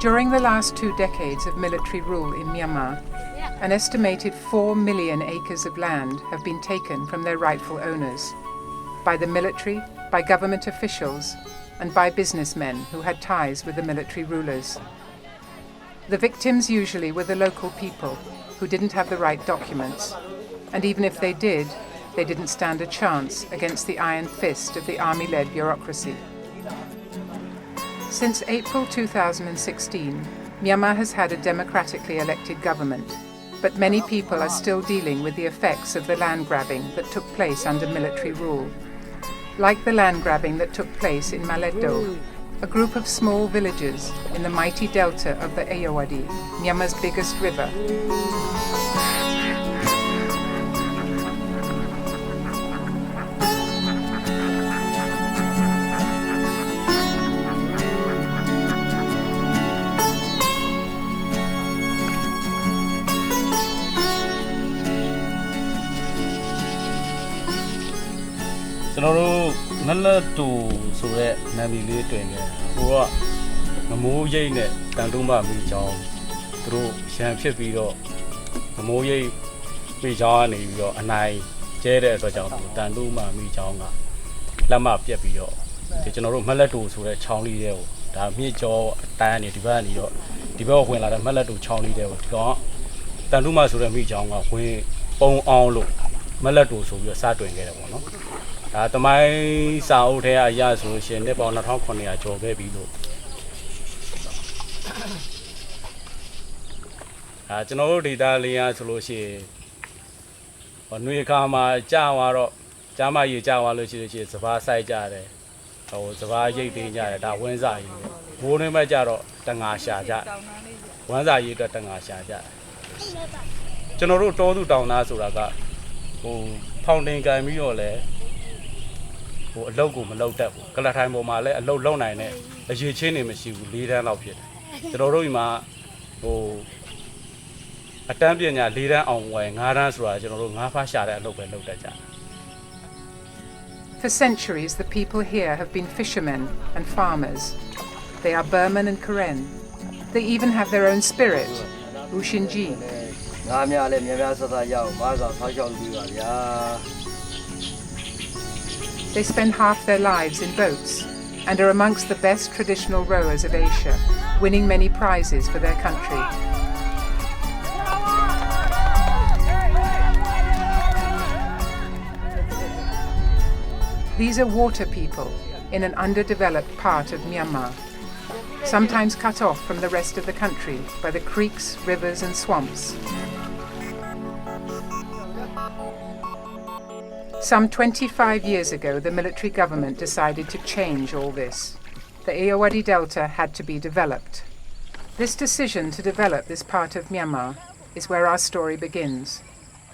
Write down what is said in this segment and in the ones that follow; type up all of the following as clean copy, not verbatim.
During the last 2 decades of military rule in Myanmar, an estimated 4 million acres of land have been taken from their rightful owners, by the military, by government officials, and by businessmen who had ties with the military rulers. The victims usually were the local people who didn't have the right documents, and even if they did, they didn't stand a chance against the iron fist of the army-led bureaucracy. Since April 2016, Myanmar has had a democratically elected government, but many people are still dealing with the effects of the land grabbing that took place under military rule. Like the land grabbing that took place in Ma Latt, a group of small villages in the mighty delta of the Irrawady, Myanmar's biggest river. Ma Latt Too Tragedy nami le twin ge ho ka ngamo yai ne tan tung ma mi chong tu ro shan phit pi do ngamo yai mi chong ani pi do anai che de so chang tan tung ma mi chong ga lat ma pyat pi do di chano ro Ma Latt Too so de chong li de ko da mi chaw tan ani di ba ni do di ba ko hwin la de Ma Latt Too chong li de ko di ko tan tung ma so de mi chong ga hwin pong aung lo Ma Latt Too so pi do sa twin ge de po no the my South here, yes, we should never on a talk on the job, baby. At an old Italian solution. On we come, Java, Jama, Java, which is a far side jar. Oh, the Vaji danger that wins I. Born my jaro, Tangasha. Once I eat a Tangasha. General told down Nasuraga. Oh, pounding Gamule. A logo, a low devil, Calatime Male, a low loan I net, as you chain him as you lead an object. The Rorima, oh, a champion leader on Wang, Haras Raj, and Rafa Shara, look at that. For centuries, the people here have been fishermen and farmers. They are Burman and Karen. They even have their own spirit, Ushinji. They spend half their lives in boats and are amongst the best traditional rowers of Asia, winning many prizes for their country. These are water people in an underdeveloped part of Myanmar, sometimes cut off from the rest of the country by the creeks, rivers and swamps. Some 25 years ago, the military government decided to change all this. The Irrawady Delta had to be developed. This decision to develop this part of Myanmar is where our story begins,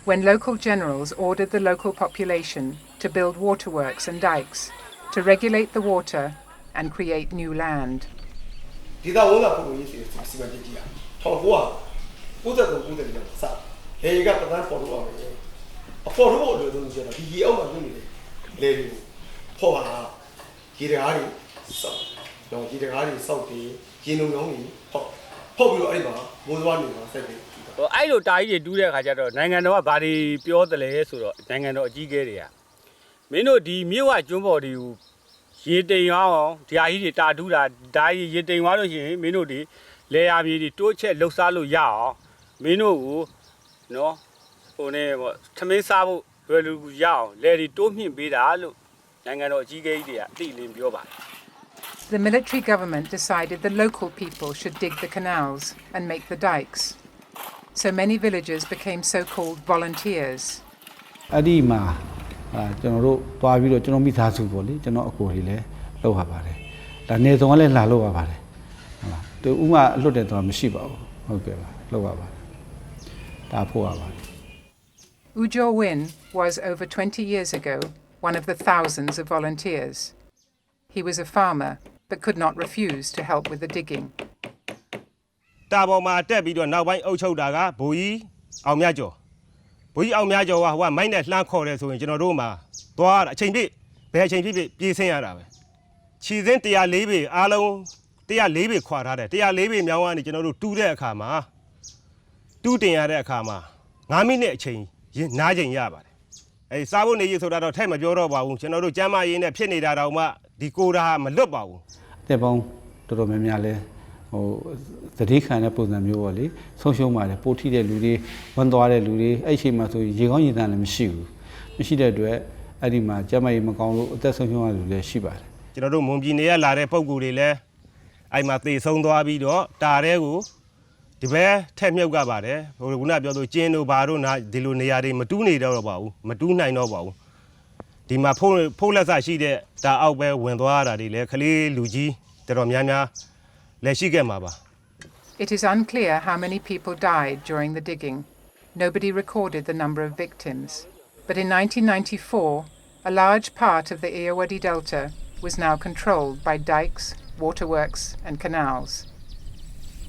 when local generals ordered the local population to build waterworks and dikes, to regulate the water and create new land. I don't die, do that. I know body pure the layers or Nangano Gigaria. Meno di Miwa Jumbo, you yet they are the idea do that, die yet they want to hear Meno di lay a midi torture Losalo ya, Meno, no, One Tamisabo, well, ya, let it do me be the alu, Nangano Gigaria, dealing Bioba. The military government decided the local people should dig the canals and make the dikes. So many villagers became so-called volunteers. Adima, General Pavilo, General Mitasu, General Corile, Lohabare. The Nezonale La Loabare. The Uma looked at Mishiba, okay, Loaba. Tapuava. Ujo Win was, over 20 years ago, one of the thousands of volunteers. He was a farmer, but could not refuse to help with the digging. Taboma Debido now by Ochodaga, Bui, Almiajo. Bui Almiajo, one minded land callers who in Generoma, Boa, change it, they change it, Pisana. She then they are leaving, Alo, 104ပေခွာထားတယ်104ပေမြောင်းကနေကျွန်တော်တို့တူးတဲ့အခါမှာတူးတင်ရတဲ့အခါမှာ9မိနစ်အချိန်နားချိန်ရပါတယ်အဲစားဖို့နေရဆိုတာတော့ထိုက်မပြောတော့ပါဘူးကျွန်တော်တို့ကျမ်းမာရေးနဲ့ဖြစ်နေတာတောင်မှဒီကိုတာမလွတ်ပါဘူး တဲ့ပေါင်းတော်တော်များများလဲဟိုသတိခံတဲ့ပုံစံမျိုးပေါ့လေဆုံးရှုံးပါတယ်ပို့ထိတဲ့လူတွေဝန်သွားတဲ့လူတွေအဲ့ချိန်မှာဆိုရေကောင်းရေသန့်လည်းမရှိဘူးမရှိတဲ့အတွက်အဲ့ဒီမှာကျမ်းမာရေးမကောင်းလို့အသက်ဆုံးရှုံးရတဲ့လူလည်းရှိပါတယ်ကျွန်တော်တို့မွန်ပြည်နယ်ကလာတဲ့ပုံကူတွေလည်းအဲ့မှာသေဆုံးသွားပြီးတော့တာတဲ့ကိုဒီဘက်ထက်မြုပ်ကပါတယ်ဟိုခုနပြောလို့ကျင်းတို့ဘာတို့နာဒီလိုနေရာတွေမတူးနေတော့ပါဘူးမတူးနိုင်တော့ပါဘူးဒီမှာဖိုးလက်ဆရှိတဲ့တာအောက်ပဲဝင်သွားတာတွေလည်းခလေးလူကြီးတော်တော်များများလက်ရှိခဲ့မှာပါ It is unclear how many people died during the digging. Nobody recorded the number of victims. But in 1994, a large part of the Irrawady Delta was now controlled by dikes, waterworks and canals.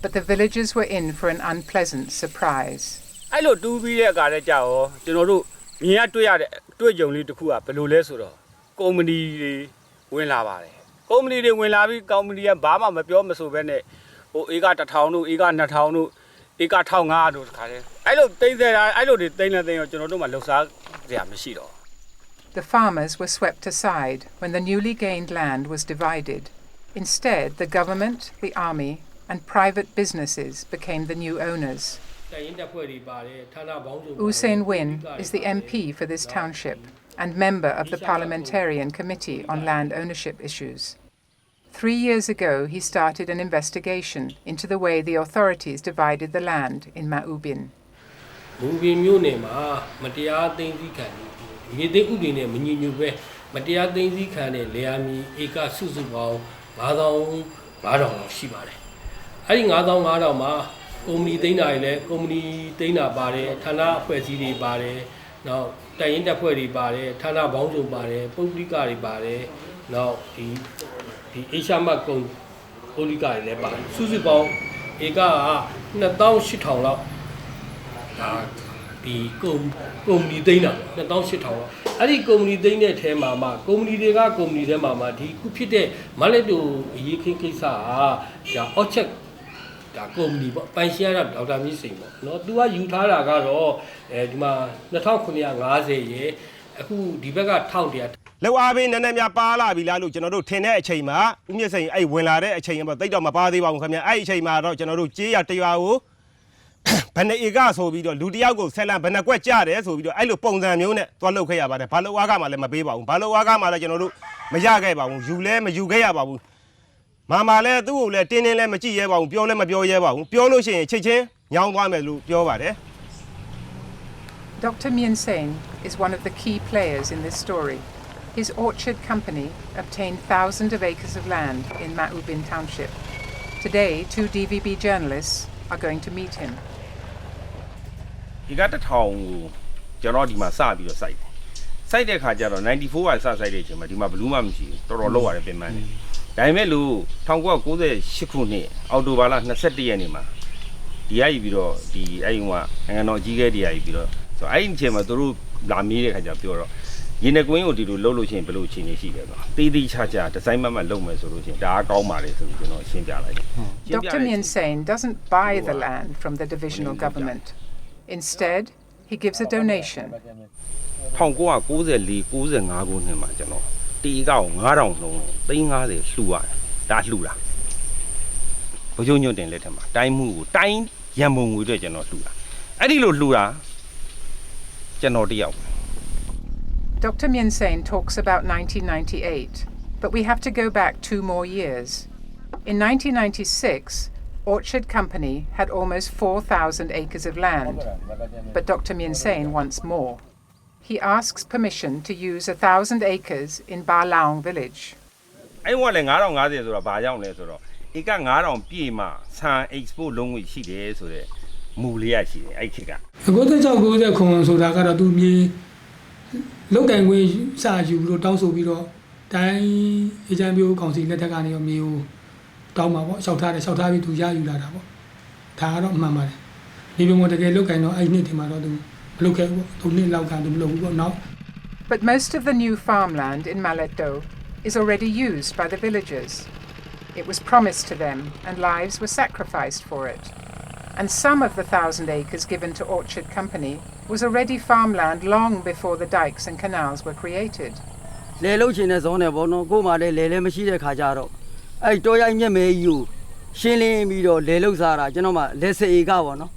But the villagers were in for an unpleasant surprise. အဲ့လိုတူးပြီးတဲ့အခါလဲကြာရောကျွန်တော်တို့မြင်ရတွေ့ရတဲ့တွေ့ကြုံလေးတစ်ခုကဘယ်လိုလဲဆိုတော့ကုမ္ပဏီတွေဝင်လာပါတယ်ကုမ္ပဏီတွေဝင်လာပြီးကုမ္ပဏီကဘာမှမပြောမဆိုပဲနဲ့ဟိုဧက1000တို့ဧက2000တို့ဧက1500တို့တခါလဲအဲ့လိုတိမ့်နေတာအဲ့လိုတွေတိမ့်နေတယ်ကျွန်တော်တို့မှလှုပ်ရှားကြရမရှိတော့ The farmers were swept aside when the newly gained land was divided. Instead, the government, the army and private businesses became the new owners. Hussein Win is the MP for this township and member of the Parliamentarian Committee on Land Ownership Issues. 3 years ago, he started an investigation into the way the authorities divided the land in Ma Ubin. Now, the interpret bare, Tana Bonzo bare, Publicari bare, now the Ishamacon Polica Lepa, Susie Bong, Ega, Natao Shitola, the Comni Dana, Natao Shitola. Ali Comni Dana Temama, Comni Dega, Comni Demama, the Cupide, Maledo, Yikin Kisa, the Ochek. Comni, Pansiana, Dr. Missing. No, do I you tell a garo, Edma, the talk on the Gaze, who the beggar town yet. လောက်အားပေးနည်းနည်းများပါလာပြီလားလို့ကျွန်တော်တို့ထင်တဲ့အချိန်မှာဦးမြင့်စိန်အဲ့ဝင်လာတဲ့အချိန်မှာတိတ်တော့မပါသေးပါဘူးခင်ဗျအဲ့ဒီအချိန်မှာတော့ကျွန်တော်တို့ကြေးရတရွာကိုဘယ်နှဧကဆိုပြီးတော့လူတယောက်ကိုဆက်လန့်ဘယ်နှကွက်ကြတယ်ဆိုပြီးတော့အဲ့လိုပုံစံမျိုးနဲ့သွားလုပ်ခဲ့ရပါတယ်ဘာလို့အားကမှလည်းမပေးပါဘူးဘာလို့အားကမှလည်းကျွန်တော်တို့မရခဲ့ပါဘူးယူလဲမယူခဲ့ရပါဘူးမာလည်းသူ့ကိုလည်းတင်းတင်းလည်းမကြည့်ရဲပါဘူးပြောလည်းမပြောရဲပါဘူးပြောလို့ရှိရင်ချက်ချင်းညောင်းသွားမယ်လို့ပြောပါတယ် Dr. Mien Sain is one of the key players in this story. His orchard company obtained thousands of acres of land in Ma Ubin township. Today, 2 DVB journalists are going to meet him. He got a town, Jarodi Masabi or site. Site a Kajaro, 94 I saw site, Madima Blumamji, Torolo, I have man. Daimelu, Tongo, go the Shikuni, Audubala, Naseti anima. The Ibiro, the Ayuma, and no Giga the Ibiro. So I in Chemaduru, Lamiri Hajapuro. In a going to do Lolo Chin Peluchin, Tidi Chacha, the same Mamma Loma solution, Dark Almari, you know, Shinjala. Dr. Mien Sain doesn't buy the land from the divisional government. Instead, he gives a donation. Tongo goes a leak, goes and Agun Himajano. Tigao, Narong, Tinga, the Sua, that Lula. Ojonio then let him, time move, time, Yamu with the General Lula. Adilo Lula, Genodio. Dr. Mien Sain talks about 1998, but we have to go back 2 more years. In 1996, Orchard Company had almost 4,000 acres of land, but Dr. Mien Sain wants more. He asks permission to use 1,000 acres in Ba Laung village. I want an Arong Ades or a Bayang Lesoro. He can Aron Pima, San Expo long with she so the Muliachi, I kick up. I go to the Con so that I gotta do me. Look and we saw you wrote also below. Die, Ijambu Council, Letagani of Mew, Toma, Sautari to Yayu Ladabo. Tara, Mamma. Even when they look, I know I need him. I don't look at to look now. But most of the new farmland in Ma Latt Too is already used by the villagers. It was promised to them, and lives were sacrificed for it. And some of the 1,000 acres given to Orchard Company was already farmland long before the dikes and canals were created. လေလုံးချင်တဲ့ဇုံးနဲ့ပေါ့နော်ကို့မှာလည်းလေလည်းမရှိတဲ့ခါကြတော့အဲ့တောရိုက်မြက်မဲကြီးကိုရှင်းလင်းပြီးတော့လေလုံးစားတာကျွန်တော်မှလေစေအေကပေါ့နော်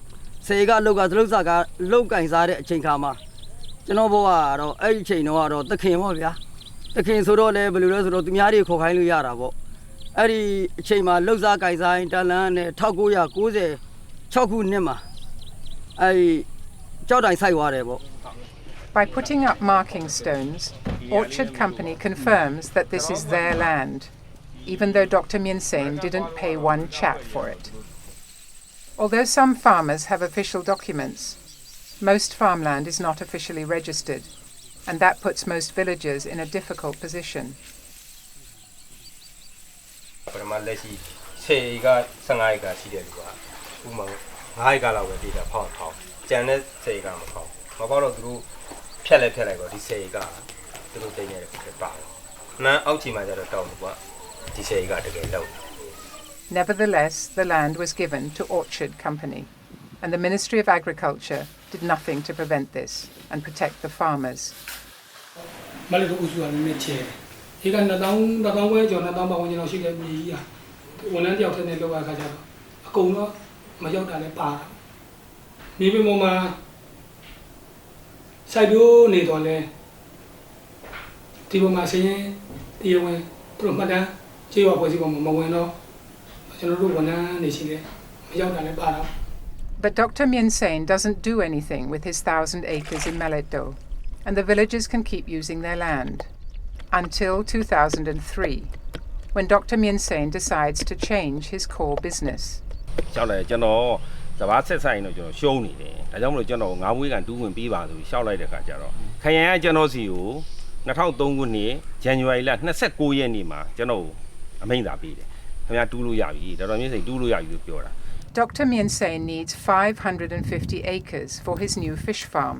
စေအေကလောက်ကသလုတ်စားကလောက်ကင်စားတဲ့အချိန်ခါမှာကျွန်တော်ဘဝကတော့အဲ့ဒီအချိန်တော့သခင်ပေါ့ဗျာသခင်ဆိုတော့လည်းဘယ်လိုလဲဆိုတော့သူများတွေခေါ်ခိုင်းလို့ရတာပေါ့အဲ့ဒီအချိန်မှာလောက်စားကင်စားတလန်းနဲ့1996ခုနှစ်မှာအဲ့ဒီကြောက်တိုင်ဆိုင်သွားတယ်ပေါ့ By putting up marking stones, Orchard Company confirms that this is their land, even though Dr. Mien Sein didn't pay one chat for it. Although some farmers have official documents, most farmland is not officially registered, and that puts most villagers in a difficult position. ပထမလက်ရှိ10က15ကရှိတဲ့လူကဥမာ9ကလောက်ပဲဒေတာဖောက်ထောင်းကျန်တဲ့10ကမဖောက်တော့သူတို့ဖြတ်လိုက်တော့ဒီ10ကသူတို့တင်ရတယ်ဖြစ်ပါတယ်။မှန်အောက်ချီမှာကျတော့တောင်းလို့ကဒီ10ကတကယ်လောက် Nevertheless, the land was given to Orchard Company, and the Ministry of Agriculture did nothing to prevent this and protect the farmers. မလေးတို့ဥစုရနေချေဒီက2000ဝဲကျော်2000ပတ်ဝန်းကျင်လောက်ရှိတဲ့မြေကြီးอ่ะဝန်ထမ်းတယောက်ထက်နဲ့လောက်ရခါကြတော့အကုန်တော့မရောက်တာလည်းပါတာမြေပြင်ပေါ်မှာစိုက်ပျိုးနေတော့လဲဒီပေါ်မှာဆင်းရဲတရားဝင်သူတို့မှတ်တမ်းကြေးဝဖွဲ့စည်းပေါ်မှာမဝင်တော့ကျွန်တော်တို့ဝန်ထမ်းနေရှိတယ်မရောက်တာလည်းပါတာ But Dr. Mien Sein doesn't do anything with his 1,000 acres in Ma Latt Too, and the villagers can keep using their land. Until 2003, when Dr. Mien Sein decides to change his core business. ရှောက်လိုက်ကျွန်တော်စဘာဆက်ဆိုင်တော့ကျွန်တော်ရှုံးနေတယ်ဒါကြောင့်မလို့ကျွန်တော်ငါးမွေးကန်တူးဝင်ပေးပါဆိုရှောက်လိုက်တဲ့ခါကျတော့ခရိုင်ကကျွန်တော်စီကို2003ခုနှစ်ဇန်နဝါရီလ29ရက်နေ့မှာကျွန်တော်အမိန့်သာပေးတယ်ခင်ဗျာတူးလို့ရပြီတော်တော်မြင့်စိတ်တူးလို့ရပြီလို့ပြောတာ Dr. Mien Sein needs 550 acres for his new fish farm.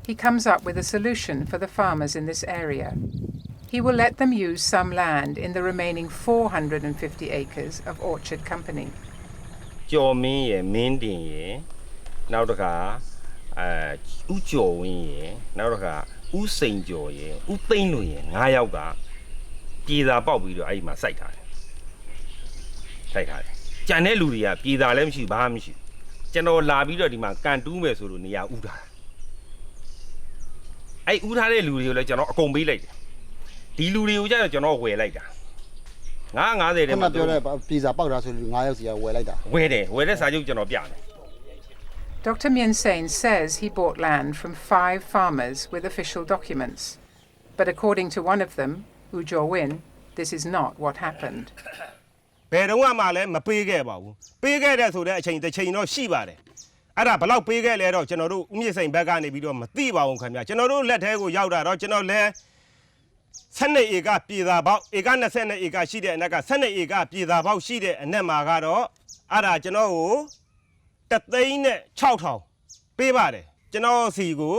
He comes up with a solution for the farmers in this area. He will let them use some land in the remaining 450 acres of Orchard Company. ကျော်မင်းရဲ့မင်းတင်ရဲ့နောက်တစ်ခါဥကျော်ဝင်းရဲ့နောက်တစ်ခါဥစိန်ကျော်ရဲ့ဥသိန်းလွင်ရဲ့9ယောက်ကပြည်သာပေါက်ပြီးတော့အဲ့ဒီမှာစိုက်ထားတယ်ကြံတဲ့လူတွေကပြည်သာလည်းမရှိဘာမှမရှိကျွန်တော်လာပြီးတော့ဒီမှာကန်တူးမယ်ဆိုလို့နေရာဥထားတာအဲ့ဥထားတဲ့လူတွေကိုလည်းကျွန်တော်အကုန်ပေးလိုက်တယ်ဒီလူတွေကိုကျတော့ကျွန်တော်ဝယ်လိုက်တာ950တဲ့မှာပြောတဲ့ပြည်စာပေါက်တာဆိုလူ9ယောက်စီကဝယ်လိုက်တာဝယ်တဲ့စာချုပ်ကျွန်တော်ပြတယ် Dr. Mien Sein says he bought land from 5 farmers with official documents. But according to one of them, U Jo-win, this is not what happened. ဘယ်တော့မှလည်းမပေးခဲ့ပါဘူးပေးခဲ့တဲ့ဆိုတဲ့အချိန်တစ်ချိန်တော့ရှိပါတယ်အဲ့ဒါဘလောက်ပေးခဲ့လဲတော့ကျွန်တော်တို့ဥမြင့်စိန်ဘက်ကနေပြီးတော့မသိပါဘူးခင်ဗျာကျွန်တော်တို့လက်ထဲကိုရောက်တာတော့ကျွန်တော်လဲ12ဧကပြည်သာပေါက်ဧက22ဧကရှိတဲ့အနက်က12ဧကပြည်သာပေါက်ရှိတဲ့အနက်မှာကတော့အဲ့ဒါကျွန်တော်ကို3,600ပေးပါတယ်ကျွန်တော်စီကို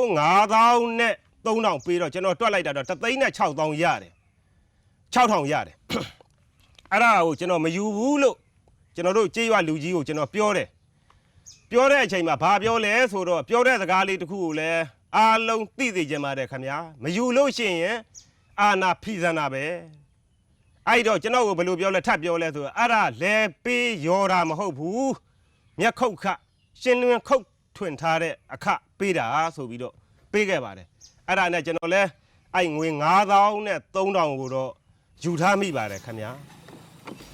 9,300ပေးတော့ကျွန်တော်တွက်လိုက်တာတော့3,600ရတယ်6,000ရတယ်အဲ့ဒါကိုကျွန်တော်မယူဘူးလို့ကျွန်တော်တို့ကြေးရွာလူကြီးကိုကျွန်တော်ပြောတဲ့အချိန်မှာဘာပြောလဲဆိုတော့ပြောတဲ့စကားလေးတစ်ခုကိုလည်းအားလုံးသိသိကြပါတယ်ခင်ဗျာမယူလို့ရှိရင်အာနာဖိစနာပဲအဲ့တော့ကျွန်တော်ကိုဘယ်လိုပြောလဲထပ်ပြောလဲဆိုတော့အဲ့ဒါလဲပေးရောတာမဟုတ်ဘူးမျက်ခုတ်ခရှင်လွင်ခုတ်ထွင်ထားတဲ့အခပေးတာဆိုပြီးတော့ပေးခဲ့ပါတယ်အဲ့ဒါနဲ့ကျွန်တော်လဲအဲ့ငွေ9,000နဲ့3,000ကိုတော့ယူထားမိပါတယ်ခင်ဗျာ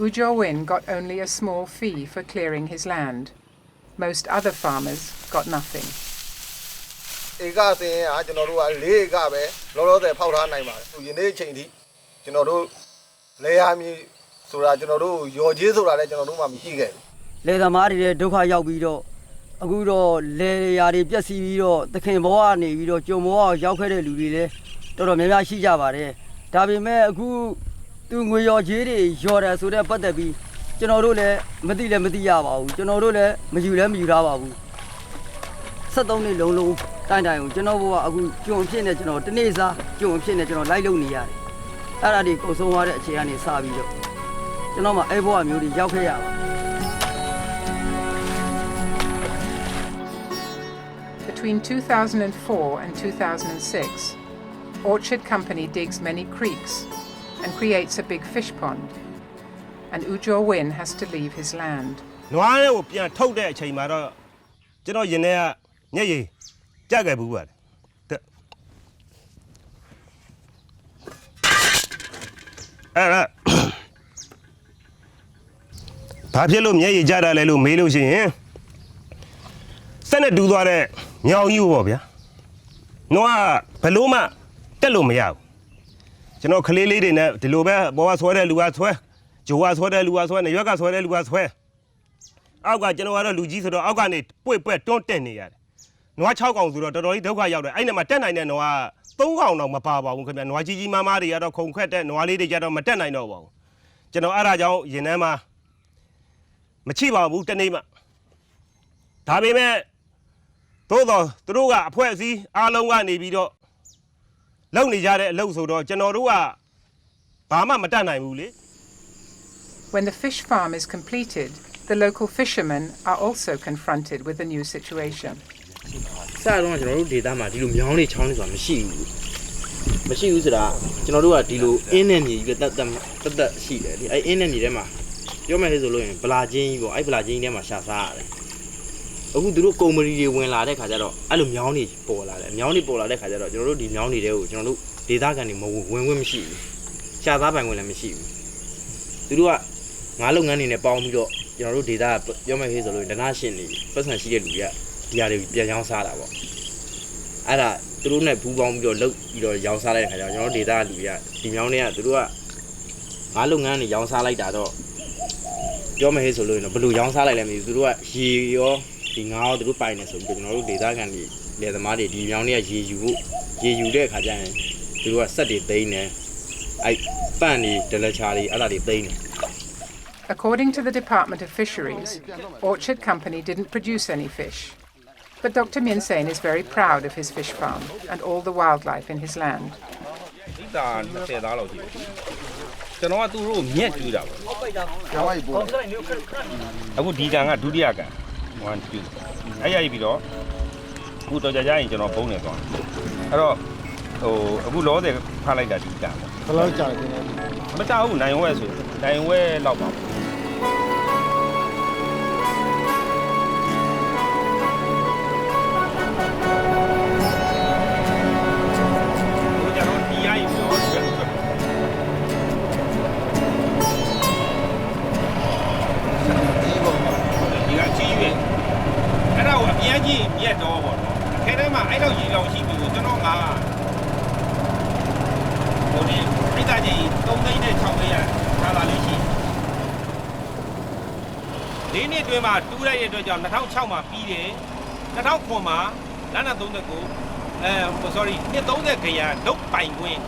U Jo-win got only a small fee for clearing his land. Most other farmers got nothing. ဧကစင်းကကျွန်တော်တို့က4ဧကပဲလောလောဆယ်ဖောက်ထားနိုင်ပါတယ်သူယနေ့အချိန်ထိကျွန်တော်တို့လေယာမြေဆိုတာကျွန်တော်တို့ရော်ကြီးဆိုတာလည်းကျွန်တော်တို့မှမရှိခဲ့ဘူး လေသမားတွေဒုက္ခရောက်ပြီးတော့အခုတော့လေယာတွေပြက်စီးပြီးတော့သခင်ဘဝကနေပြီးတော့ကြုံဘဝရောက်ခဲ့တဲ့လူတွေလည်းတော်တော်များများရှိကြပါတယ်ဒါပေမဲ့အခုသူငွေရော်ကြီးတွေရော်တယ်ဆိုတဲ့ပတ်သက်ပြီးကျွန်တော်တို့လည်းမသိရပါဘူးကျွန်တော်တို့လည်းမယူထားပါဘူး73နှစ်လုံးတိုင်ကိုကျွန်တော်ဘဝအခုကြုံဖြစ်နေကျွန်တော်တနေ့စားကြုံဖြစ်နေကျွန်တော်လိုက်လုပ်နေရတယ်အဲ့ဒါတွေကုန်ဆုံးသွားတဲ့အချိန်ကနေစပြီးတော့ ကျွန်တော်မှအဲ့ဘဝမျိုးတွေရောက်ခဲ့ရပါ Between 2004 and 2006, Orchard Company digs many creeks and creates a big fish pond, and Ujor Win has to leave his land. နွားလေးကိုပြန်ထုတ်တဲ့အချိန်မှာတော့ကျွန်တော်ရင်ထဲကညက်ရည်ကြက်ခဲ့ဘူးပါတယ်အဲ့ဒါဘာဖြစ်လို့မျက်ရည်ကြတာလဲလို့မေးလို့ရှိရင်စက်နဲ့တူးသွားတဲ့ညောင်ကြီးပေါ့ဗျာနွားဘလို့မှတက်လို့မရဘူးကျွန်တော်ကလေးလေးတွေနဲ့ဒီလိုပဲဘောကဆွဲတဲ့လူကဆွဲဂျိုကဆွဲတဲ့လူကဆွဲနေရွက်ကဆွဲတဲ့လူကဆွဲအောက်ကကျွန်တော်ကတော့လူကြီးဆိုတော့အောက်ကနေပွေ့တွန်းတက်နေရတယ်နွား6កောင်ဆိုတော့တော်တော်ကြီးဒုက္ခရောက်တယ်အဲ့နဲ့မှတက်နိုင်တဲ့နွား3កောင်တော့မပါပါဘူးခင်ဗျာနွားကြီးကြီးမားမားတွေကတော့ခုံခက်တဲ့နွားလေးတွေကြတော့မတက်နိုင်တော့ပါဘူးကျွန်တော်အဲ့ဒါကြောင့်ရင်ထဲမှာမချိပါဘူးတနေ့မှဒါပေမဲ့သို့တော့သူတို့ကအဖွဲအစည်းအားလုံးကနေပြီးတော့လုံနေကြတဲ့အလုပ်ဆိုတော့ကျွန်တော်တို့ကဘာမှမတတ်နိုင်ဘူးလေ When the fish farm is completed, the local fishermen are also confronted with the new situation. စတော့ကျွန်တော်တို့ဒေသမှာဒီလိုမြောင်းလေးချောင်းလေးဆိုတာမရှိဘူးဆိုတာကျွန်တော်တို့ကဒီလိုအင်းနဲ့မြေကြီးပဲတက်ရှိတယ်ဒီအဲ့အင်းနဲ့မြေထဲမှာပြောမယ်ဆိုလို့ရင်ဗလာချင်းကြီးပေါ့အဲ့ဗလာချင်းကြီးထဲမှာရှာစားရတယ်အခုသူတို့ကုမ္ပဏီတွေဝင်လာတဲ့ခါကျတော့အဲ့လိုမြောင်းတွေပေါ်လာတယ်မြောင်းတွေပေါ်လာတဲ့ခါကျတော့ကျွန်တော်တို့ဒီမြောင်းတွေကိုကျွန်တော်တို့ဒေသခံတွေမဝင်ခွင့်မရှိဘူးရှာသားပိုင်ခွင့်လည်းမရှိဘူးသူတို့ကငါးလုပ်ငန်းတွေနဲ့ပေါင်းပြီးတော့ကျွန်တော်တို့ဒေသပြောမယ်ဆိုလို့ရင်ဒနာရှင်တွေပတ်စံရှိတဲ့လူတွေကဒီဟာတွေပြန်ရောင်းစားတာပေါ့အဲ့ဒါသူတို့နဲ့ဘူးပေါင်းပြီးတော့လုပ်ပြီးတော့ရောင်းစားလိုက်တဲ့ခါကျတော့ကျွန်တော်တို့ဒေသလူတွေကဒီမြောင်းတွေကသူတို့ကငါးလုပ်ငန်းတွေရောင်းစားလိုက်တာတော့ပြောမယ်ဆိုလို့ရင်တော့ဘယ်လိုရောင်းစားလိုက်လဲမသိဘူးသူတို့ကရေရောဒီငါးရောသူတို့ပိုင်နေဆိုပြီးတော့ကျွန်တော်တို့ဒေသခံတွေလယ်သမားတွေဒီမြောင်းတွေကရေယူတဲ့အခါကျရင်သူတို့ကစက်တွေသိမ်းတယ်အဲ့ပန့်တွေဒလချာတွေအဲ့ဒါတွေသိမ်းတယ် According to the Department of Fisheries, Orchard Company didn't produce any fish. But Dr. Min Sein is very proud of his fish farm and all the wildlife in his land. ဒီတာ20သားလောက်ရှိတယ်ကျွန်တော်ကသူတို့မြက်ကျွေးတာပေါ့အခုဒီကန်ကဒုတိယကန်1 2အဲ့ရပြီးတော့အခုတော့ကြာရင်ကျွန်တော်ဖုန်းနေသွားအဲ့တော့အခုလောဆယ်ဖတ်လိုက်တာဒီကန်ပေါ့ဘယ်လောက်ကြာလဲမကြာဘူးနိုင်ဝဲဆိုနိုင်ဝဲလောက်ပါမြက်တော့ပေါ့နော်ခဲထဲမှာအဲ့လောက်ရေလောင်ရှိပြီကိုကျွန်တော်ကဟိုဒီအိတ်သားကြီး3သိန်းနဲ့6သိန်းရထားတာလေးရှိဒီနှစ်အတွင်းမှာတူးလိုက်ရဲ့အတွက်ကြောင့်2006မှာပြီးတယ်2009မှာလမ်းနာ39sorry 230ခရံလုတ်ပိုင်ခွင့်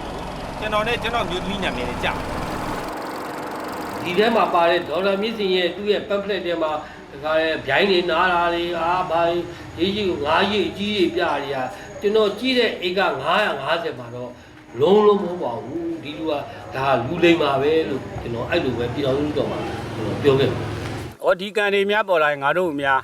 ကျွန်တော်နဲ့ကျွန်တော်မျိုးသမီးနာမည်နဲ့ကြာဒီထဲမှာပါတဲ့ဒေါက်တာမြင့်စင်ရဲ့သူ့ရဲ့ pamphlet ထဲမှာဒါကလည်းဗျိုင်းနေနားတာတွေဘာရေးကြီးကို9ရေးအကြီးကြီးပြရတာကျွန်တော်ကြည့်တဲ့အိတ်က950မှာတော့လုံးလုံးမဟုတ်ပါဘူးဒီလူကဒါလူလိမ်ပါပဲလို့ကျွန်တော်အဲ့လိုပဲပြည်တော်စုတော်မှာပြောခဲ့တယ်။အော်ဒီကန်တွေများပေါ်လာရင်ငါတို့များ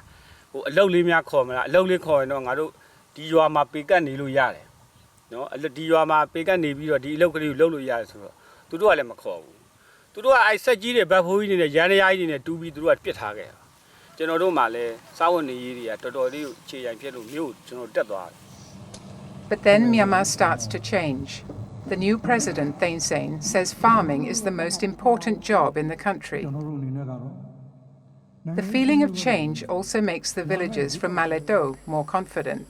ဟိုအလုတ်လေးများခေါ်မလားအလုတ်လေးခေါ်ရင်တော့ငါတို့ဒီရွာမှာပေကတ်နေလို့ရတယ်။နော်ဒီရွာမှာပေကတ်နေပြီးတော့ဒီအလုတ်ကလေးကိုလှုပ်လို့ရတယ်ဆိုတော့သူတို့ကလည်းမခေါ်ဘူး။သူတို့ကအဲ့ဆက်ကြီးတွေဘတ်ဖိုးကြီးတွေနဲ့ရန်ရရားကြီးတွေနဲ့တူးပြီးသူတို့ကပြစ်ထားခဲ့တာ။ကျွန်တော်တို့မှလည်းစားဝတ်နေရေးတွေကတော်တော်လေးကိုခြေရိုင်ဖြစ်လို့မြို့ကျွန်တော်တက်သွားတယ် But then Myanmar starts to change. The new president, Thein Sein, says farming is the most important job in the country. The feeling of change also makes the villagers from Ma Latt Too more confident.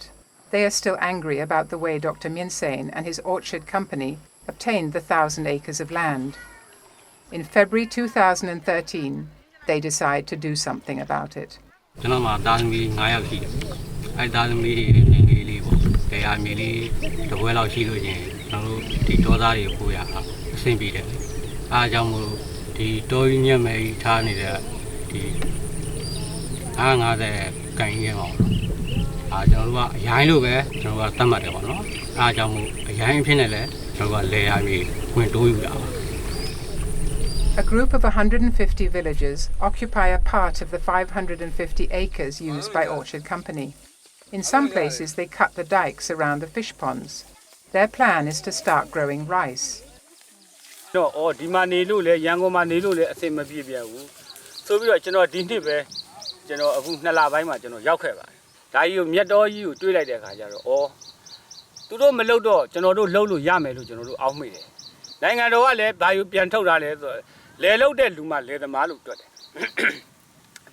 They are still angry about the way Dr. Min Sein and his orchard company obtained the 1,000 acres of land. In February 2013, they decide to do something about it. ကျွန်တော်မှာတာသမီ9ယောက်ရှိတယ်။အဲတာသမီတွေနေလေးပေါ့။တရားမြေလေးတစ်ပွဲလောက်ရှိလို့ရင်ကျွန်တော်တို့ဒီဒေါသတွေပို့ရအောင်အဆင်ပြေတယ်။အားကြောင့်မို့ဒီတောကြီးညက်မဲကြီးထားနေတဲ့ဒီ50ကန်ကြီးအောင်။ကျွန်တော်တို့ကအရိုင်းလို့ပဲကျွန်တော်ကသတ်မှတ်တယ်ပေါ့နော်။အားကြောင့်မို့အရိုင်းအဖြစ်နဲ့လည်းကျွန်တော်ကလေယာမြေဝင်တိုးယူတာပါ။ A group of 150 villagers occupy a part of the 550 acres used by Orchard Company. In some places, they cut the dikes around the fish ponds. Their plan is to start growing rice. No, oh, di ma ne lo le, Yangon ma ne lo le, a same maybe a woo. So we are general dinner, general of Nala Bima, general Yakeva. Die you, yet all you, do like the Kajaro, or to do Melodo, general Lolo Yame, general Almide. Langado le, by you pianto, le lo de Luma, le the Malu.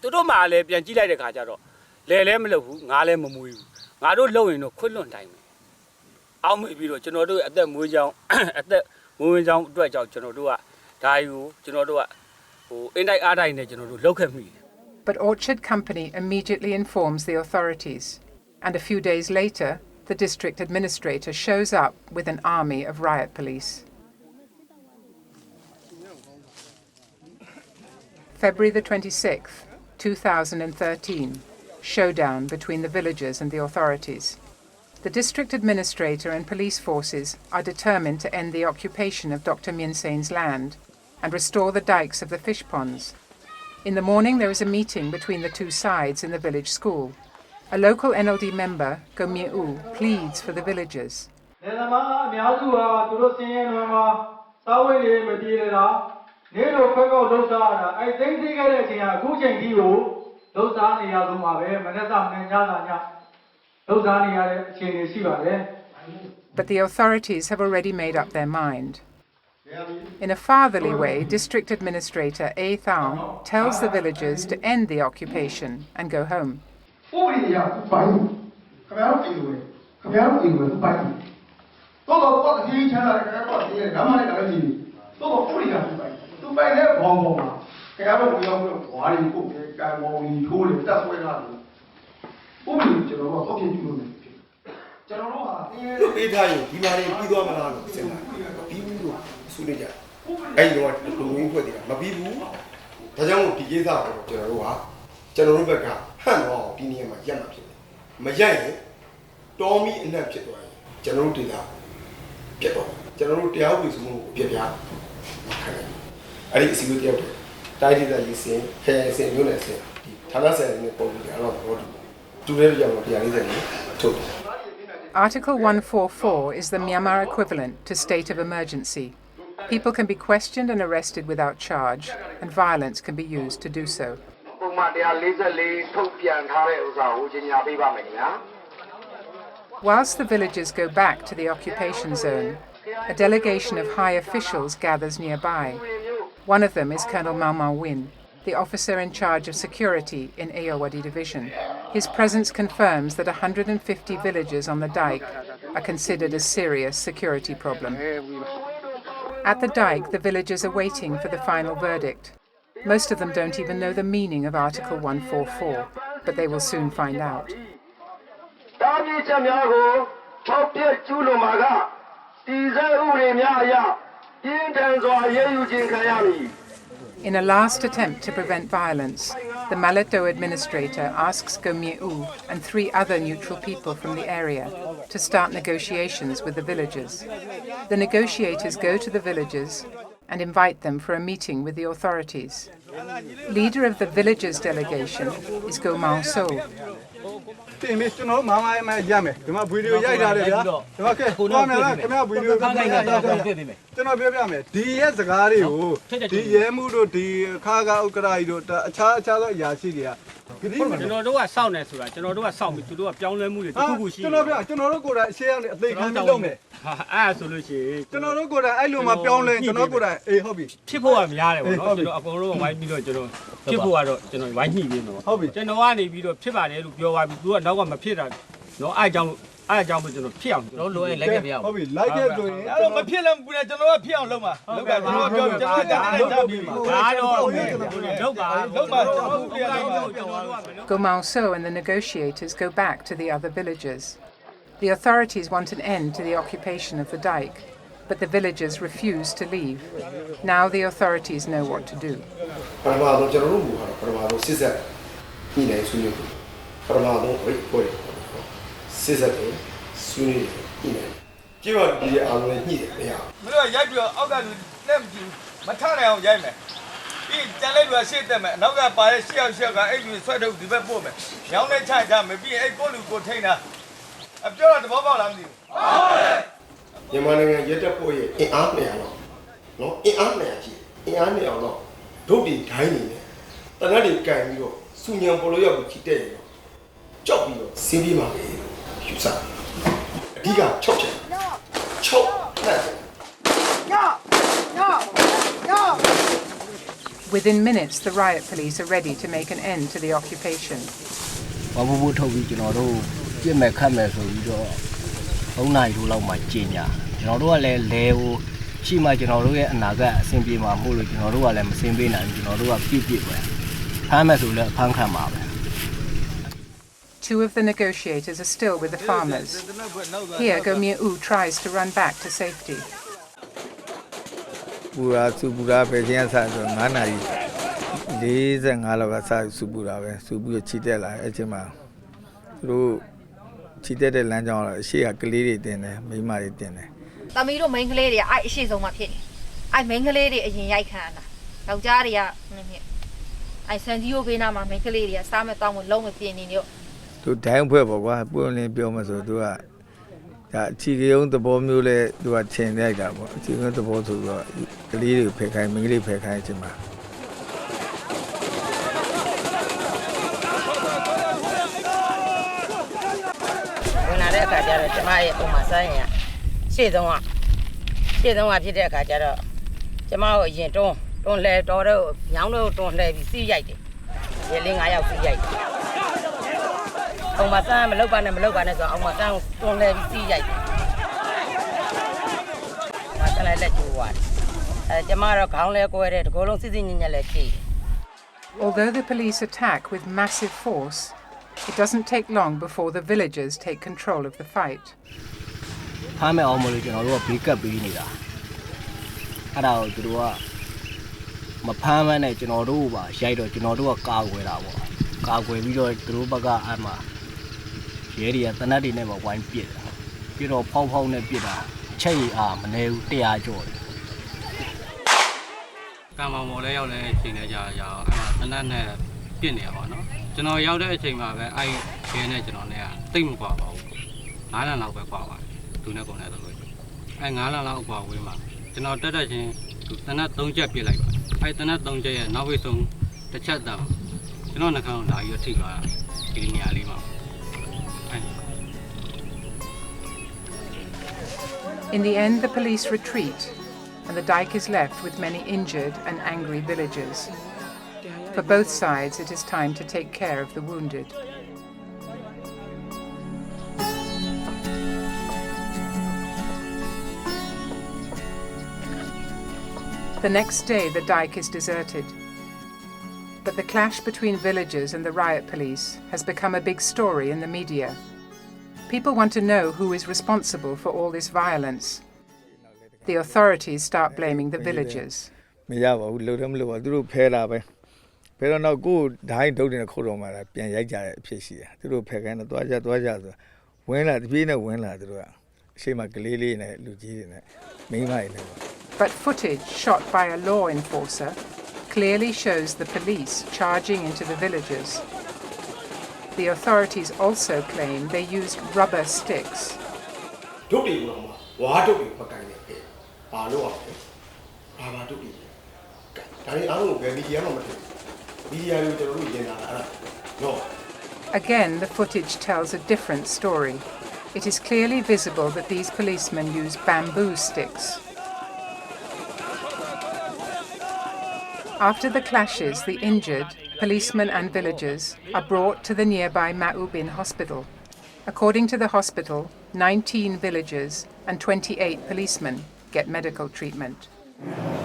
To do Male, Piangila de Kajaro. Le Lemelo, Nale Mumu. I don't know in no Quilon time. I'll meet you, General, at the Mujang, at the moving down, dredge out, General, Tayu, General, who in the other in General, look at me. But Orchard Company immediately informs the authorities, and a few days later, the district administrator shows up with an army of riot police. February the 26th, 2013. Showdown between the villagers and the authorities. The district administrator and police forces are determined to end the occupation of Dr. Min Sain's land and restore the dikes of the fish ponds. In the morning there is a meeting between the two sides in the village school. A local NLD member, Go Mie-u, pleads for the villagers. But the authorities have already made up their mind. In a fatherly way, District Administrator A. Thang tells the villagers to end the occupation and go home. Article 144 is the Myanmar equivalent to state of emergency. People can be questioned and arrested without charge, and violence can be used to do so. Whilst the villagers go back to the occupation zone, a delegation of high officials gathers nearby. One of them is Colonel Mau Mau Win, the officer in charge of security in Irrawady Division. His presence confirms that 150 villagers on the dike are considered a serious security problem. At the dike, the villagers are waiting for the final verdict. Most of them don't even know the meaning of Article 144, but they will soon find out. In a last attempt to prevent violence, the Ma Latt Too administrator asks Go Mie-u and 3 other neutral people from the area to start negotiations with the villagers. The negotiators go to the villagers and invite them for a meeting with the authorities. Leader of the villagers' delegation is Go Mao So. No, I don't know. No, like it. Go Mao So and the negotiators go back to the other villagers. The authorities want an end to the occupation of the dike, but the villagers refuse to leave. Now the authorities know what to do. မထနိုင်အောင်ရိုက်မယ်ပြီးကြံလိုက်လူကရှေ့တက်မယ်နောက်ကပါတဲ့ရှေ့ရောက်ရှေ့ကအဲ့လူဆွဲထုတ်ဒီဘက်ပို့မယ်ညောင်းနဲ့ချကြမယ်ပြီးရင်အဲ့ကိုလူကိုထိန်းတာအပြောတော့သဘောပေါက်လားမသိဘူးမြန်မာနိုင်ငံရဲတပ်ဖွဲ့ရဲ့အင်အားနေရာတော့နော်အင်အားနေရာရှိအင်အားနေရာတော့ဒုတ်ဒီဒိုင်းနေတယ်တနက်တွေကန်ပြီးတော့စူညံပေါ်လို့ရောက်ပြီးတဲ့ရင်ကြောက်ပြီးတော့စင်းပြီးမှပဲယူစားအဓိက6ချက်6လက်Within minutes, the riot police are ready to make an end to the occupation. ဘာဘူးထုတ်ပြီးကျွန်တော်တို့ပြစ်မဲ့ခတ်မဲ့ဆိုပြီးတော့3နာရီလောက်မှကျင်ညာကျွန်တော်တို့ကလည်းလဲဟိုရှိမှကျွန်တော်တို့ရဲ့အနာဂတ်အဆင်ပြေမှာမဟုတ်လို့ကျွန်တော်တို့ကလည်းမဆင်ပြေနိုင်ဘူးကျွန်တော်တို့ကပြစ်ပဲဖမ်းမဲ့ဆိုလည်းဖမ်းခံပါပဲ Two of the negotiators are still with the farmers. Here, Gomye U tries to run back to safety. ပူရာစုပူရာပဲချင်းအစားဆို9နာရီ45လောက်ကစစုပူရာပဲစုပူရချီတက်လာအဲ့ချိန်မှာသူတို့ချီတက်တဲ့လမ်းကြောင်းတော့အရှိကကလေးတွေတင်တယ်မိန်းမတွေတင်တယ်။သမီးတို့မိန်းကလေးတွေကအဲ့အရှိဆုံးမှဖြစ်နေ။အဲ့မိန်းကလေးတွေအရင်ရိုက်ခံရတာ။ယောက်ျားတွေကအဲ့ဆန်ကြီးကိုဘေးနားမှာမိန်းကလေးတွေကစားမဲ့တောင်းမလုံးမပြင်းနေညို့သူဒိုင်းဖွဲ့ပေါ့ကွာပွင့်လင်းပြောမှဆိုသူကဒါအချီကရုံသဘောမျိုးလဲသူကထင်လိုက်တာပေါ့အချီကရုံသဘောဆိုတော့ကလေးတွေဖယ်ခိုင်းမိန်းကလေးဖယ်ခိုင်းခြင်းမှာဝင်လာတဲ့အခါကျတော့ကျမရဲ့ပုံမှန်ဆိုင်ရရှေ့ဆုံးကဖြစ်တဲ့အခါကျတော့ကျမကိုအရင်တွန်းလဲတော်တော့ညောင်းတော့တွန်းလဲပြီးစီးရိုက်တယ်ရေလေး9ယောက်စီးရိုက်တယ်ပုံမှန်ဆိုင်မလောက်ပါနဲ့ဆိုတော့အောင်မဆိုင်ကိုတွန်းလဲပြီးစီးရိုက်တယ်မဆန်လိုက်လက်ကျိုးသွားတယ်ကျမတော့ခေါင်းလဲကွဲတယ်တကောလုံးစစ်စစ်ညံ့လဲခေး Although the police attack with massive force, it doesn't take long before the villagers take control of the fight. ဖမ်းမဲ့အောင်မလို့ကျွန်တော်တို့ကဘေးကပ်ပေးနေတာအဲ့ဒါကိုသူတို့ကမဖမ်းမနဲ့ကျွန်တော်တို့ပါရိုက်တော့ကျွန်တော်တို့ကကာကွယ်တာပေါ့ကာကွယ်ပြီးတော့သူတို့ဘက်ကအမှရဲတွေကတနတ်တွေနဲ့ပဲဝိုင်းပစ်တာပြီးတော့ဖောက်နဲ့ပစ်တာချက်ရည်အားမနေဘူး100ကျော်တယ်ကံမောင်မော်လဲရောက်လဲချိန်နေကြရအောင်အဲ့မှာတနတ်နဲ့ပြစ်နေရပါတော့ကျွန်တော်ရောက်တဲ့အချိန်မှာပဲအဲ့ရဲနဲ့ကျွန်တော်နဲ့ကတိတ်မကွာပါဘူး9လလောက်ပဲကွာပါတယ်သူနဲ့ကုန်နေတယ်လို့အဲ့9လလောက်ကွာဝေးမှာကျွန်တော်တက်ချင်းတနတ်3ချက်ပြစ်လိုက်ပါအဲ့တနတ်3ချက်ရဲ့နောက်ဝိဆုံးတစ်ချက်တောင်ကျွန်တော်နှာခေါင်းလာပြီးထိသွားဒီနေရာလေးမှာ In the end, the police retreat, and the dike is left with many injured and angry villagers. For both sides, it is time to take care of the wounded. The next day, the dike is deserted. But the clash between villagers and the riot police has become a big story in the media. People want to know who is responsible for all this violence. The authorities start blaming the villagers. မရပါဘူးလှုပ်တယ်မလို့ပါသူတို့ဖဲတာပဲဖဲတော့နောက်ကိုဒိုင်းထုတ်နေတဲ့ခုတ်တော်မှာပြန်ရိုက်ကြတဲ့အဖြစ်ရှိတယ်သူတို့ဖဲခိုင်းတော့သွားကြဆိုဝင်လာတပြေးနဲ့ဝင်လာသူတို့ကအရှိမကလေးလေးနဲ့လူကြီးတွေနဲ့မိန်းမတွေနဲ့ But footage shot by a law enforcer clearly shows the police charging into the villagers. The authorities also claim they used rubber sticks. ဒုတ်တွေကိုတော့ဝါဒုတ်တွေမကန်နေပဲဘာလို့အောင်လဲဘာဒုတ်တွေဒါတွေအားလုံးကိုဘယ်မီဒီယာမှမသိဘူးမီဒီယာတွေကျွန်တော်တို့ရင်လာတာအဲ့ဒါနော် Again, the footage tells a different story. It is clearly visible that these policemen used bamboo sticks. After the clashes, the injured, policemen and villagers, are brought to the nearby Ma Latt hospital. According to the hospital, 19 villagers and 28 policemen get medical treatment.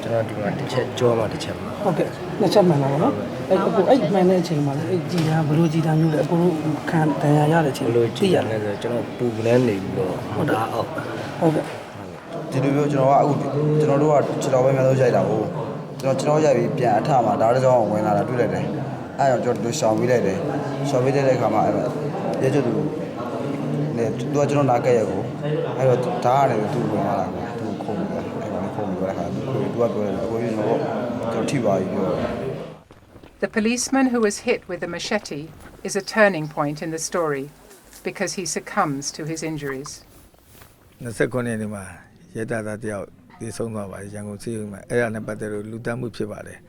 ကျွန်တော်ဒီမှာတစ်ချက်ကြောမှာတစ်ချက်မှာဟုတ်ကဲ့နှစ်ချက်မှန်တာပေါ့နော်အဲ့မှန်တဲ့အချိန်မှာလေအဲ့ကြည်တာဘလို့ကြည်တာမျိုးလေအကုန်လုံးခံတန်ရာရတဲ့အချိန်လို့ကြည်ရတယ်ဆိုကျွန်တော်ပူကနေနေပြီးတော့ဟုတ်တာဟုတ်ကဲ့ဒီလိုမျိုးကျွန်တော်ကအခုကျွန်တော်တို့ကကျွန်တော်ပဲများလို့ရိုက်တာကိုကျွန်တော်ရိုက်ပြီးပြန်အထမှာဒါတကြောင်ဝင်လာတာတွေ့လိုက်တယ်အဲ့တော့ကျွန်တော်တို့ရှောင်ပေးလိုက်တယ်ရှောင်ပေးတဲ့အခါမှာအဲ့ရဲကျသူနဲ့သူကကျွန်တော်နားကက်ရက်ကိုအဲ့တော့ဓာတ်ရတယ်သူဝင်လာတာကိုသူခုံပြီးအဲ့ကောင်ခုံပြီးတော့ခါသူကပြောတယ်ကိုကြီးကျွန်တော် ထိပါပြီပြော The policeman who was hit with a machete is a turning point in the story because he succumbs to his injuries. 29ရက်နေ့မှာရဲတပ်သားတယောက်ဒီဆုံးသွားပါတယ်ရန်ကုန်စီးရုံမှာအဲ့ဒါနဲ့ပတ်သက်လို့လူတန်းမှုဖြစ်ပါတယ်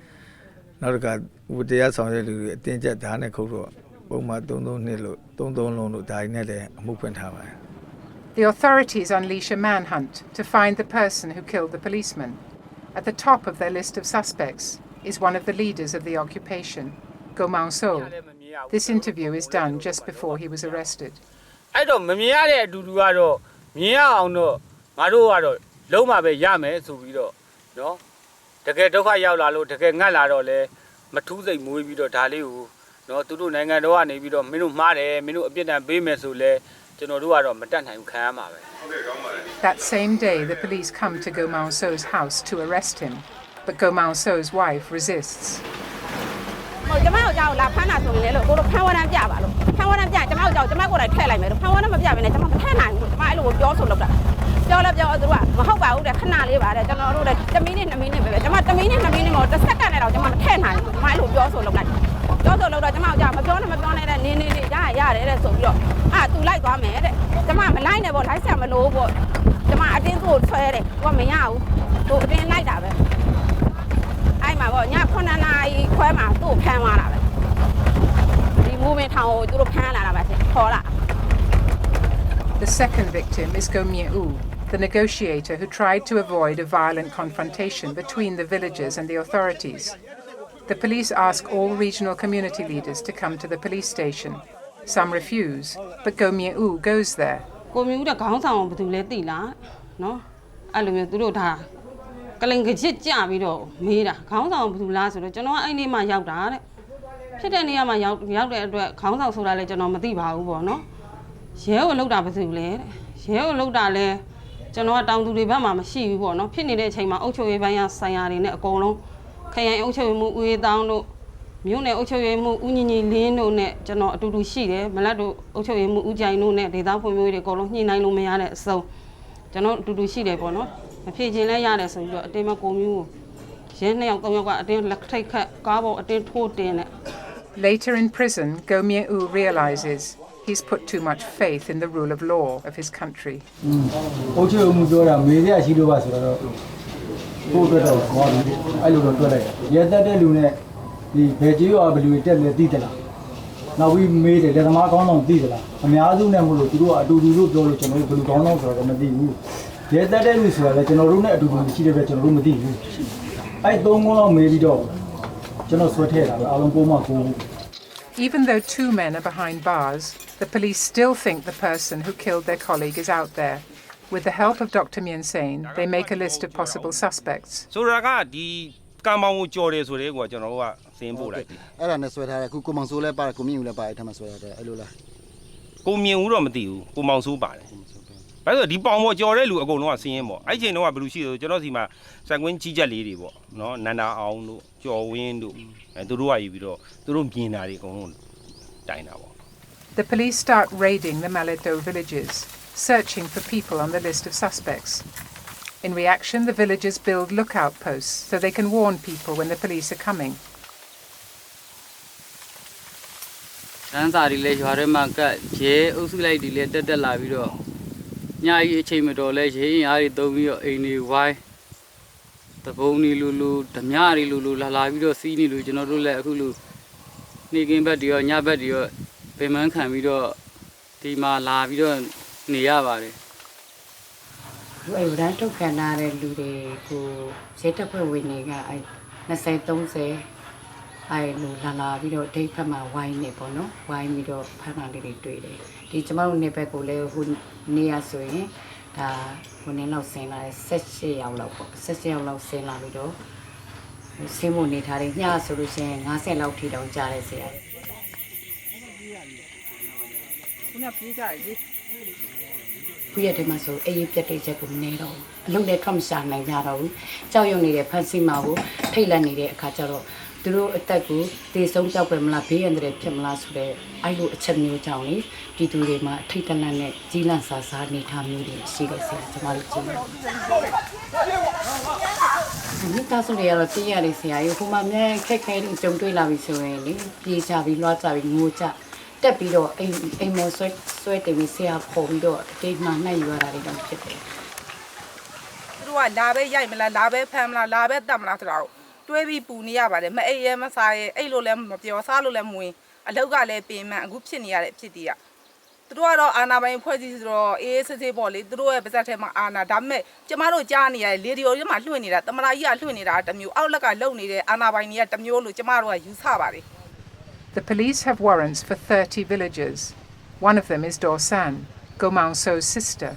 နောက်တစ်ခါဥပဒေဆောင်ရွက်လူတွေအတင်းကျပ်ဓာတ်နဲ့ခုတ်တော့ပုံမှန်33လို့33လုံးလို့ဒါရင်းနဲ့လည်းအမှုဖွင့်ထားပါတယ် The authorities unleash a manhunt to find the person who killed the policeman. At the top of their list of suspects is one of the leaders of the occupation, Go Maung So. This interview is done just before he was arrested. အဲ့တော့မမြင်ရတဲ့အတူတူကတော့မြင်ရအောင်တော့ငါတို့ကတော့လုံးမပဲရမယ်ဆိုပြီးတော့နော်တကယ်ဒုက္ခရောက်လာလို့တကယ်ငတ်လာတော့လဲမထူးစိတ်မွေးပြီးတော့ဒါလေးကိုနော်သူတို့နိုင်ငံတော်ကနေပြီးတော့မင်းတို့မှားတယ်မင်းတို့အပြစ်ဒဏ်ပေးမယ်ဆိုလဲကျွန်တော်တို့ကတော့မတတ်နိုင်ဘူးခံရမှာပဲ That same day, the police come to Go Maung So's house to arrest him, but Go Maung So's wife resists. ကျမတို့ကြောက်လာဖမ်းတာဆိုရင်လည်းလို့ကိုတို့ဖမ်းဝရမ်းပြပါလို့ဖမ်းဝရမ်းပြကျမတို့ကြောက်ကျမကိုယ်တိုင်ထည့်လိုက်မယ်လို့ဖမ်းဝရမ်းမပြဘဲနဲ့ကျမမထည့်နိုင်ဘူးကျမအဲ့လိုပြောဆိုလုပ်တာပြောလဲပြောသူကမဟုတ်ပါဘူးတဲ့ခဏလေးပါတဲ့ကျွန်တော်တို့လည်း1မိနစ်2မိနစ်ပဲကျမ1မိနစ်2မိနစ်မဟုတ်1စက္ကန့်နဲ့တော့ကျမမထည့်နိုင်ဘူးကျမအဲ့လိုပြောဆိုလုပ်လိုက်ပြောဆိုလုပ်တော့ကျမကြောက်မပြောနဲ့တဲ့နေရတယ်တဲ့ဆိုပြီးတော့သူလိုက်သွားမယ်တဲ့ကျမမလိုက်နဲ့ပေါ့လိုက်ဆက်မလို့ပေါ့ကျမအတင်းသူ့ကိုဆွဲတယ်သူကမရဘူးသူအတင်းလိုက်တာပဲအဲ့မှာပေါ့ည9နာရီခွဲမှာသူ့ကိုဖမ်းသွားတာပဲဒီမူမင်းထောင်ကိုသူတို့ဖမ်းလာတာပဲခေါ်လာ The second victim is Go Mye-u, the negotiator who tried to avoid a violent confrontation between the villagers and the authorities. The police ask all regional community leaders to come to the police station. Some refuse, but Go Mye-u goes there. ကိုမျိုးတဲ့ခေါင်းဆောင်ဘယ်သူလဲသိလားနော်အဲ့လိုမျိုးသူတို့ဒါကလင်ကချစ်ကြပြီးတော့မေးတာခေါင်းဆောင်ဘယ်သူလားဆိုတော့ကျွန်တော်အဲ့နေ့မှရောက်တာတဲ့ဖြစ်တဲ့နေရာမှာရောက်တဲ့အတွက်ခေါင်းဆောင်ဆိုတာလည်းကျွန်တော်မသိပါဘူးပေါ့နော်ရဲကိုလောက်တာဘယ်သူလဲတဲ့ရဲကိုလောက်တာလဲကျွန်တော်ကတောင်သူတွေဘက်မှာမရှိဘူးပေါ့နော်ဖြစ်နေတဲ့အချိန်မှာအုပ်ချုပ်ရေးပိုင်းဆိုင်ရာတွေနဲ့အကုန်လုံးခရိုင်အုပ်ချုပ်ရေးမှုဦးရေးတောင်းတို့မြို့နယ်အုပ်ချုပ်ရေးမှုဦးညီညီလင်းတို့နဲ့ကျွန်တော်အတူတူရှိတယ်မလတ်တို့အုပ်ချုပ်ရေးမှုဦးကြိုင်တို့နဲ့ဒေသဖွံ့ဖြိုးရေးတွေအကုန်လုံးညှိနှိုင်းလို့မရတဲ့အစုံကျွန်တော်အတူတူရှိတယ်ပေါ့နော်မဖြေချင်းလဲရတယ်ဆိုပြီးတော့အတင်းမကိုမျိုးရဲ2ယောက်3ယောက်ကအတင်းလက်ထိတ်ခတ်ကားပေါ်အတင်းထိုးတင်တဲ့ Later in prison, Go Mye-u realizes he's put too much faith in the rule of law of his country. အုတ်ချုပ်မှုပြောတာမေးရရှိလို့ပါဆိုတော့ကိုယ့်အတွက်တော့ခေါ်ပြီးအဲ့လိုတော့တွက်လိုက်ရဲတက်တဲ့လူနဲ့ဒီဘယ်ကြီးရောဘယ်လူတက်လဲသိသလားနောက်ပြီးမေးတယ်လက်သမားကောင်းဆောင်သိသလားအများစုနဲ့မလို့သူတို့ကအတူတူလို့ပြောလို့ကျွန်တော်တို့ဘယ်လူကောင်းဆောင်ဆိုတော့မသိဘူးရဲတက်တဲ့လူဆိုတာလည်းကျွန်တော်တို့နဲ့အတူတူရှိတယ်ပဲကျွန်တော်တို့မသိဘူးအဲ့3ခုလောက်မေးပြီးတော့ကျွန်တော်ဆွဲထည့်တာပဲအားလုံး9မှ9 Even though 2 men are behind bars, the police still think the person who killed their colleague is out there. With the help of Dr. Myen Sein, they make a list of possible suspects. ဆိုတာကဒီကံမောင်ကိုကြော်တယ်ဆိုတဲ့ကွာကျွန်တော်တို့ကစင်းပို့လိုက်တယ် အဲ့ဒါနဲ့ဆွဲထားတယ်အခုကိုမောင်စိုးလဲပါတယ်ကိုမြင့်ဦးလဲပါတယ်အဲ့ထက်မှဆွဲထားတယ်အဲ့လိုလား ကိုမြင်ဦးတော့မသိဘူးကိုမောင်စိုးပါတယ်ဘာလို့ဒီပေါင်ပေါ်ကြော်တဲ့လူအကုန်လုံးကစင်းရင်ပေါ့အဲ့ချိန်တော့ကဘယ်လိုရှိလို့ကျွန်တော်စီမှာစက်ကွင်းကြီးချက်လေးတွေပေါ့နော်နန္ဒာအောင်တို့ကြော်ဝင်းတို့အဲသူတို့ကယူပြီးတော့သူတို့မြင်တာတွေအကုန်လုံးတိုင်တာပေါ့ The police start raiding the Ma Latt Too villages, searching for people on the list of suspects. In reaction, the villagers build lookout posts so they can warn people when the police are coming. တန်းစာတွေလည်းရွာထဲမှာကရဲအုပ်စုလိုက်တွေလည်းတက်လာပြီးတော့ညကြီးအချိန်မတော်လဲရဲရင်အားတွေတုံးပြီးတော့အိမ်တွေဝိုင်းတပုံးတွေလူဓမြတွေလူလာပြီးတော့စီးနေလို့ကျွန်တော်တို့လည်းအခုလူနေကင်းဘက်တွေရောညဘက်တွေရောပင်မခံပြီးတော့ဒီမှာလာပြီးတော့နေရပါတယ် အဲ့ဒါထုတ်ခံရတဲ့လူတွေကိုရဲတပ်ဖွဲ့ဝင်တွေကအဲ့20 30အဲ့လိုလာပြီးတော့ဒိတ်ဖက်မှာဝိုင်းနေပေါ့နော်ဝိုင်းပြီးတော့ဖမ်းတာလေးတွေတွေ့တယ်ဒီကျမတို့နေဘက်ကိုလည်းဟိုနေရဆိုရင်ဒါဟိုနေလောက်ဆင်းလာ18ယောက်လောက်ပေါ့18ယောက်လောက်ဆင်းလာပြီးတော့ဆင်းဖို့နေထားတယ်ညဆိုလို့ရှိရင်50လောက်ထိတောင်ကြားတယ်ဆရာခုနပြေးကြရည်ခုရတဲ့မှာဆိုအေးပြတ်တဲ့ချက်ကိုနေတော့အလုံးနဲ့ထွက်မရှာနိုင်ကြတော့ဘူးကြောက်ရွံ့နေတဲ့ဖန်စီမာကိုထိတ်လန့်နေတဲ့အခါကျတော့သူတို့အသက်ကိုတေဆုံးကြောက်ပဲမလားဘေးရန်တွေဖြစ်မလားဆိုတဲ့အဲ့လိုအချက်မျိုးကြောင့်လေပြည်သူတွေမှာအထိတ်တလန့်နဲ့ကြီးလန့်စာစားနေထားမျိုးတွေရှိတယ်ဆရာကျမတို့ကြည့် မိသားစုတွေကတော့သိရတယ်ဆရာကြီးဟိုမှာအများခက်ခဲတွေကြုံတွေ့လာပြီဆိုရင်လေပြေးချပြီးလွှားချပြီးငိုချတက်ပြီးတော့အိမ်မော်ဆွဲတင်ပြီးဆရာခေါ်ပြီးတော့တိတ်မှနှိုက်ယူရတာတွေတော့ဖြစ်တယ်သူတို့ကလာပဲရိုက်မလားလာပဲဖမ်းမလားလာပဲတတ်မလားဆိုတော့တွေးပြီးပူနေရပါတယ်မအိပ်ရဲမစားရဲအိတ်လို့လည်းမပြောစားလို့လည်းမဝင်အလောက်ကလည်းပင်မှန်အခုဖြစ်နေရတဲ့ဖြစ်တည်ရသူတို့ကတော့အာနာပိုင်ဖွဲ့စည်းဆိုတော့အေးစစ်စစ်ပေါ့လေသူတို့ရဲ့ပါဇက်ထဲမှာအာနာဒါပေမဲ့ကျမတို့ကြားနေရလေဒီယိုထဲမှာလွှင့်နေတာတမလာကြီးကလွှင့်နေတာတမျိုးအောက်လက်ကလုံနေတဲ့အာနာပိုင်တွေကတမျိုးလို့ကျမတို့ကယူဆပါတယ် The police have warrants for 30 villagers. One of them is Dorsan, Gomang So's sister.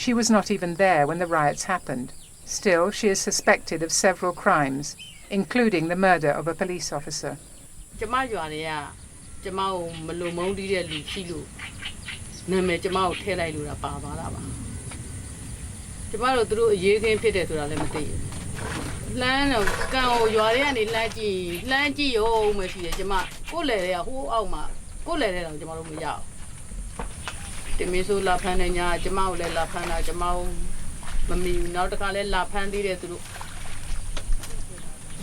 She was not even there when the riots happened. Still, she is suspected of several crimes, including the murder of a police officer. ကျမရွာတွေကကျမကိုမလုံမုန်းတီးတဲ့လူရှိလို့နာမည်ကျမကိုထည့်လိုက်လို့တာပါသွားတာပါကျမတို့သူတို့အရေးခင်းဖြစ်တယ်ဆိုတာလည်းမသိဘူးလှမ်းတော့ကံကိုရွာတွေကနေလှမ်းကြည့်ရုံပဲရှိတယ်ကျမကိုယ်လေတွေကဟိုးအောက်မှာကိုယ်လေတဲ့တော့ကျမတို့မရအောင်တင်မင်းဆိုလာဖမ်းနေညာကျမကိုလည်းလာဖမ်းတာကျမကိုမမီနောက်တစ်ခါလည်းလာဖမ်းသေးတယ်သူတို့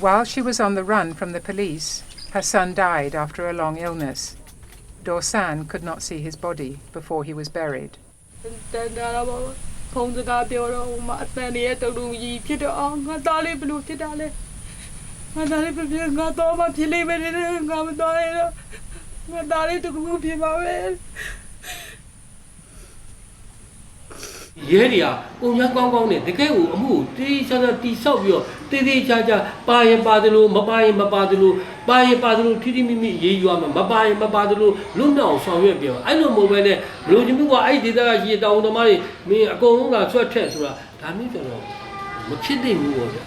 While she was on the run from the police, her son died after a long illness. Dorsan could not see his body before he was buried. ဖုန်းစကားပြောတော့မအတန်ရဲ့တူတူကြီးဖြစ်တော့ငါသားလေးဘလို့ဖြစ်တာလဲငါသားလေးဖြစ်ငါတော့မဖြစ်လိမ့်မယ်ငါမတော်ရတော့ငါသားလေးတူတူဖြစ်ပါပဲရဲတွေကပုံများကောင်းကောင်းနဲ့တကယ်ကိုအမှုတေးချာချာတီဆောက်ပြီးတော့တေးသေးချာချာပါရင်ပါတယ်လို့မပါရင်မပါတယ်လို့ပါရင်ပါတယ်လို့ထိထိမိမိရေးယူရမှာမပါရင်မပါတယ်လို့လွတ်မြောက်ဆောင်ရွက်ပြောအဲ့လိုမဟုတ်ဘဲနဲ့ဘလို့ချင်းကအဲ့ဒီဒေသကရေတောင်သမားတွေမင်းအကုန်လုံးကဆွတ်ထက်ဆိုတာဒါမျိုးကျွန်တော်မဖြစ်နိုင်ဘူးပေါ့ဗျာ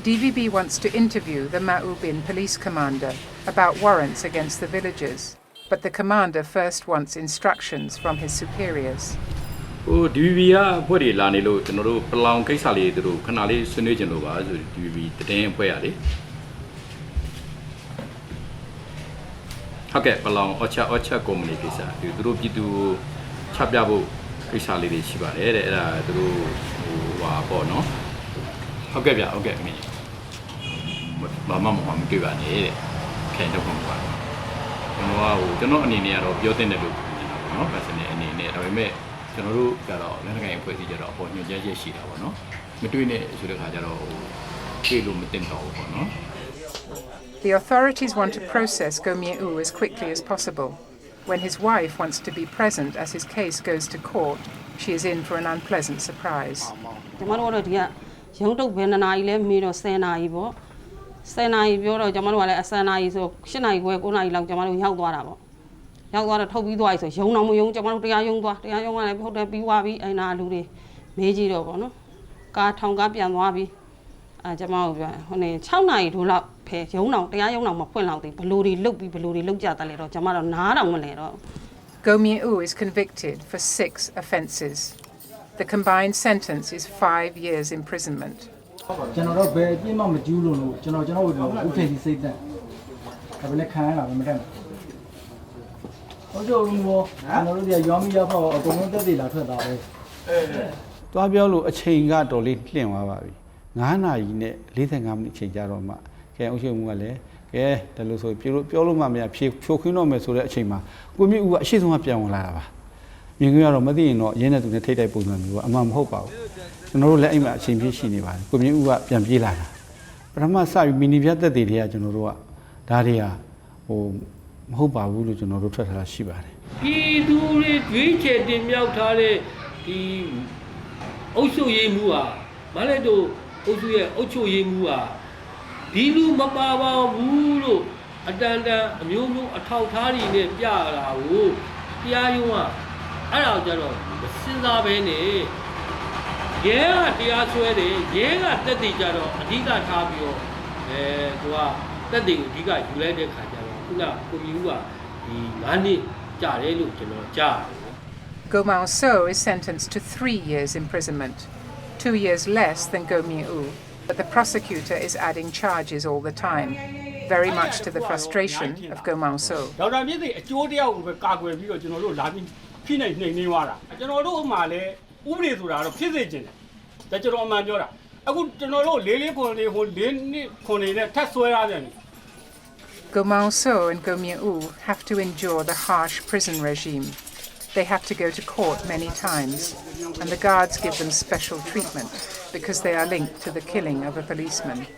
DVB wants to interview the Maubin police commander about warrants against the villagers, but the commander first wants instructions from his superiors. DVB ကဖွဲ့တွေလာနေလို့ကျွန်တော်တို့ပလောင်ကိစ္စလေးတို့ခဏလေးဆွေးနွေးကြလို့ပါဆို DVB တည်င်းအဖွဲ့ရလေဟုတ်ကဲ့ပလောင်အော့ချကုမ္ပဏီကိစ္စသူတို့ပြည်သူချပြဖို့ကိစ္စလေးတွေရှိပါတယ်တဲ့အဲ့ဒါသူတို့ဟာပေါ့နော်ဟုတ်ကဲ့ဗျဟုတ်ကဲ့မင်းဘာမှမတွေ့ပါနဲ့တဲ့ခိုင်တော့မှာပါကျွန်တော်အနေနဲ့ကတော့ပြောတင်တယ်လို့နော် personal အနေနဲ့ဒါပေမဲ့ကျွန်တော်တို့ကတော့လက်နက်ကိုင်အဖွဲ့အစည်းကြတော့ပေါ်ညွှန်ကြားချက်ရှိတာပေါ့နော်မတွေ့နဲ့ဆိုတဲ့ခါကျတော့ပြေလို့မတင်တော့ဘူးပေါ့နော် The authorities want to process Gomyew as quickly as possible. When his wife wants to be present as his case goes to court, she is in for an unpleasant surprise. ကျမတို့ကတော့ဒီကရုံးတုပ်ဘယ်နှစ်နာရီလဲမေးတော့10နာရီပေါ့10နာရီပြောတော့ကျမတို့ကလည်းအစနာရီဆို8နာရီခွဲ9နာရီလောက်ကျမတို့ရောက်သွားတာပေါ့ရောက်သွားတော့ထုတ်ပြီးသွားပြီဆိုရုံတော်မရုံကျမတို့တရားရုံးသွားတရားရုံးကလည်းဟုတ်တယ်ပြီးသွားပြီအဲ့နာလူတွေမေးကြည့်တော့ပေါ့နော်ကားထောင်ကားပြန်သွားပြီကျမတို့ပြောဟိုနေ6နာရီထိုးလောက်ဖဲရုံတော်တရားရုံးတော်မဖွင့်လောက်သေးဘလို့တွေလုတ်ပြီးဘလို့တွေလုတ်ကြတယ်လေတော့ကျမတို့နားတော့မလဲတော့ Gomyew is convicted for 6 offences. The combined sentence is 5 years imprisonment. ကျွန်တော်တို့ဘယ်အပြစ်မှမကျူးလို့ကျွန်တော်တို့ဥပဒေစိတ်သက်ဒါပဲနဲ့ခံရတာပဲမတတ်ဘူးဟုတ်ကြဘူးမောကျွန်တော်တို့ကရောမိရဖောက်အကုန်လုံးတက်တည်လာထွက်တာပဲသွားပြောလို့အချိန်ကတော်လေးလှင့်သွားပါပြီ9နာရီနဲ့45မိနစ်ချိန်ကြာတော့မှကဲအုပ်ချုပ်မှုကလည်းကဲဒါလို့ဆိုပြောလို့မှမရဖြိုခင်းတော့မယ်ဆိုတဲ့အချိန်မှာကိုမြင့်ဦးကအရှိဆုံးကပြန်ဝင်လာတာပါမြင်ကြရတော့မသိရင်တော့ရင်းတဲ့သူနဲ့ထိတ်တိုက်ပုံစံမျိုးကအမှန်မဟုတ်ပါဘူးကျွန်တော်တို့လည်းအိမ်မှာအချိန်ပြည့်ရှိနေပါတယ်ကိုမြင့်ဦးကပြန်ပြေးလာတာပထမစပြီးမီနီပြတ်သက်တွေကကျွန်တော်တို့ကဒါတွေကမဟုတ်ပါဘူးလို့ကျွန်တော်တို့ထွက်ထားတာရှိပါတယ်ပြည်သူတွေတွေးချယ်တင်မြောက်ထားတဲ့ဒီအုပ်ချုပ်ရေးမှုဟာမလဲတို့အုပ်စုရဲ့အုပ်ချုပ်ရေးမှုဟာဒီလူမပါပါဘူးလို့အတန်တန်အမျိုးမျိုးအထောက်ထားတွေနဲ့ပြတာကိုတရားရုံးကအဲ့ဒါကြတော့မစဉ်းစားပဲနဲ့ရဲကတရားစွဲတယ်ရဲကတက်တည်ကြတော့အဓိကထားပြီးတော့သူကတက်တည်ကိုအဓိကယူလိုက်တဲ့ခါကျတော့ခုနကိုမြူကဒီ9နှစ်ကြာတယ်လို့ကျွန်တော်ကြားတယ် Gomyew So is sentenced to 3 years imprisonment, 2 years less than Gomyew, but the prosecutor is adding charges all the time, very much to the frustration of Gomyew So. ဒေါက်တာမြင့်သိအကျိုးတရားကိုပဲကာကွယ်ပြီးတော့ကျွန်တော်တို့လာပြီးဖိနှိမ်သွားတာကျွန်တော်တို့ဥမာလဲဥပဒေဆိုတာတော့ဖြစ်စေချင်တယ်ဒါကျွန်တော်အမှန်ပြောတာ Gomaoso and Gomieu have to endure the harsh prison regime. They have to go to court many times, and the guards give them special treatment because they are linked to the killing of a policeman.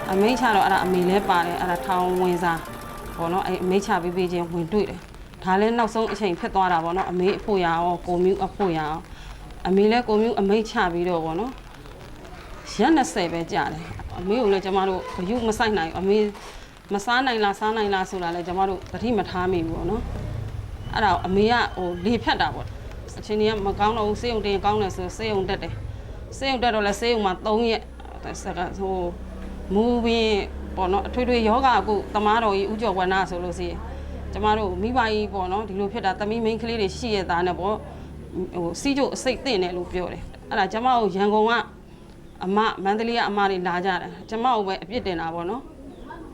I made child at a melee party at a town windsor, or not a major baby when do it. Talent now so chain pet on a made for ya or go mute a poya. A melee go mute a made child video or no. Shanna say, Jale, a meal let Jamado for you, Masana, a meal Masana and Lasana and Lasula let Jamado, but him at Hami, no. A mea or leap head out. Chinia Macano, say on the accountants, say on that day. Say on that or let's say on my tongue yet. So movie or not to do yoga, go tomato, Ujo, one answer, Lucy. Tomato, me by Bono, the loop at the main clearly she is than a boy. See you say thin at Lupio. And a Jamal Yango, a Mandalia, a man in Naja. Jamal went a bit in our no.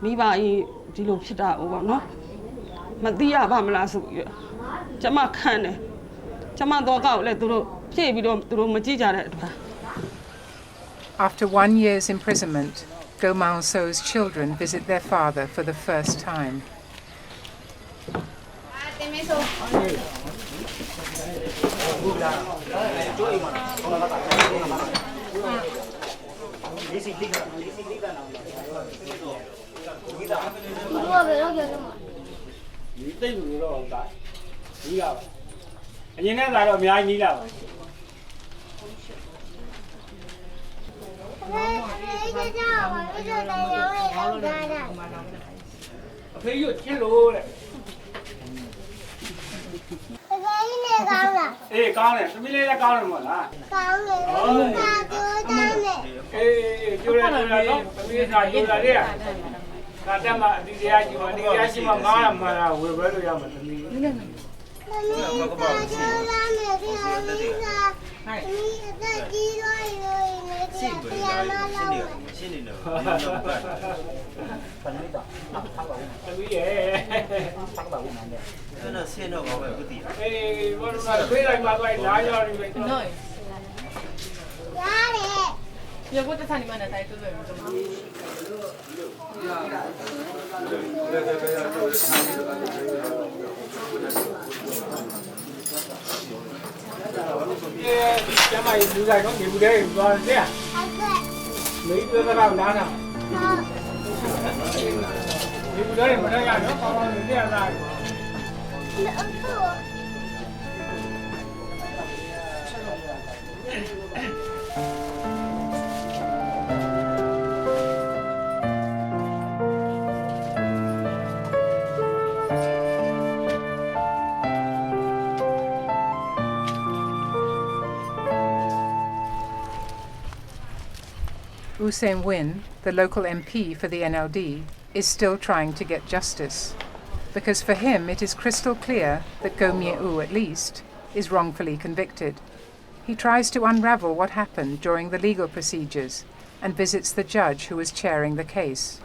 Me by the loop over no. Madia Bamla, Jamal can. Jamal dog out, let the pay we don't throw Majija. After 1 year's imprisonment, Gomao So's children visit their father for the first time. Cái mày như này có nhiều đây rồi thế à? Mấy đứa nó làm đá nào? Nhiều đây mà đây là nó còn thế là Hussein Win, the local MP for the NLD, is still trying to get justice, because for him it is crystal clear that Go Mye-u, at least, is wrongfully convicted. He tries to unravel what happened during the legal procedures and visits the judge who was chairing the case.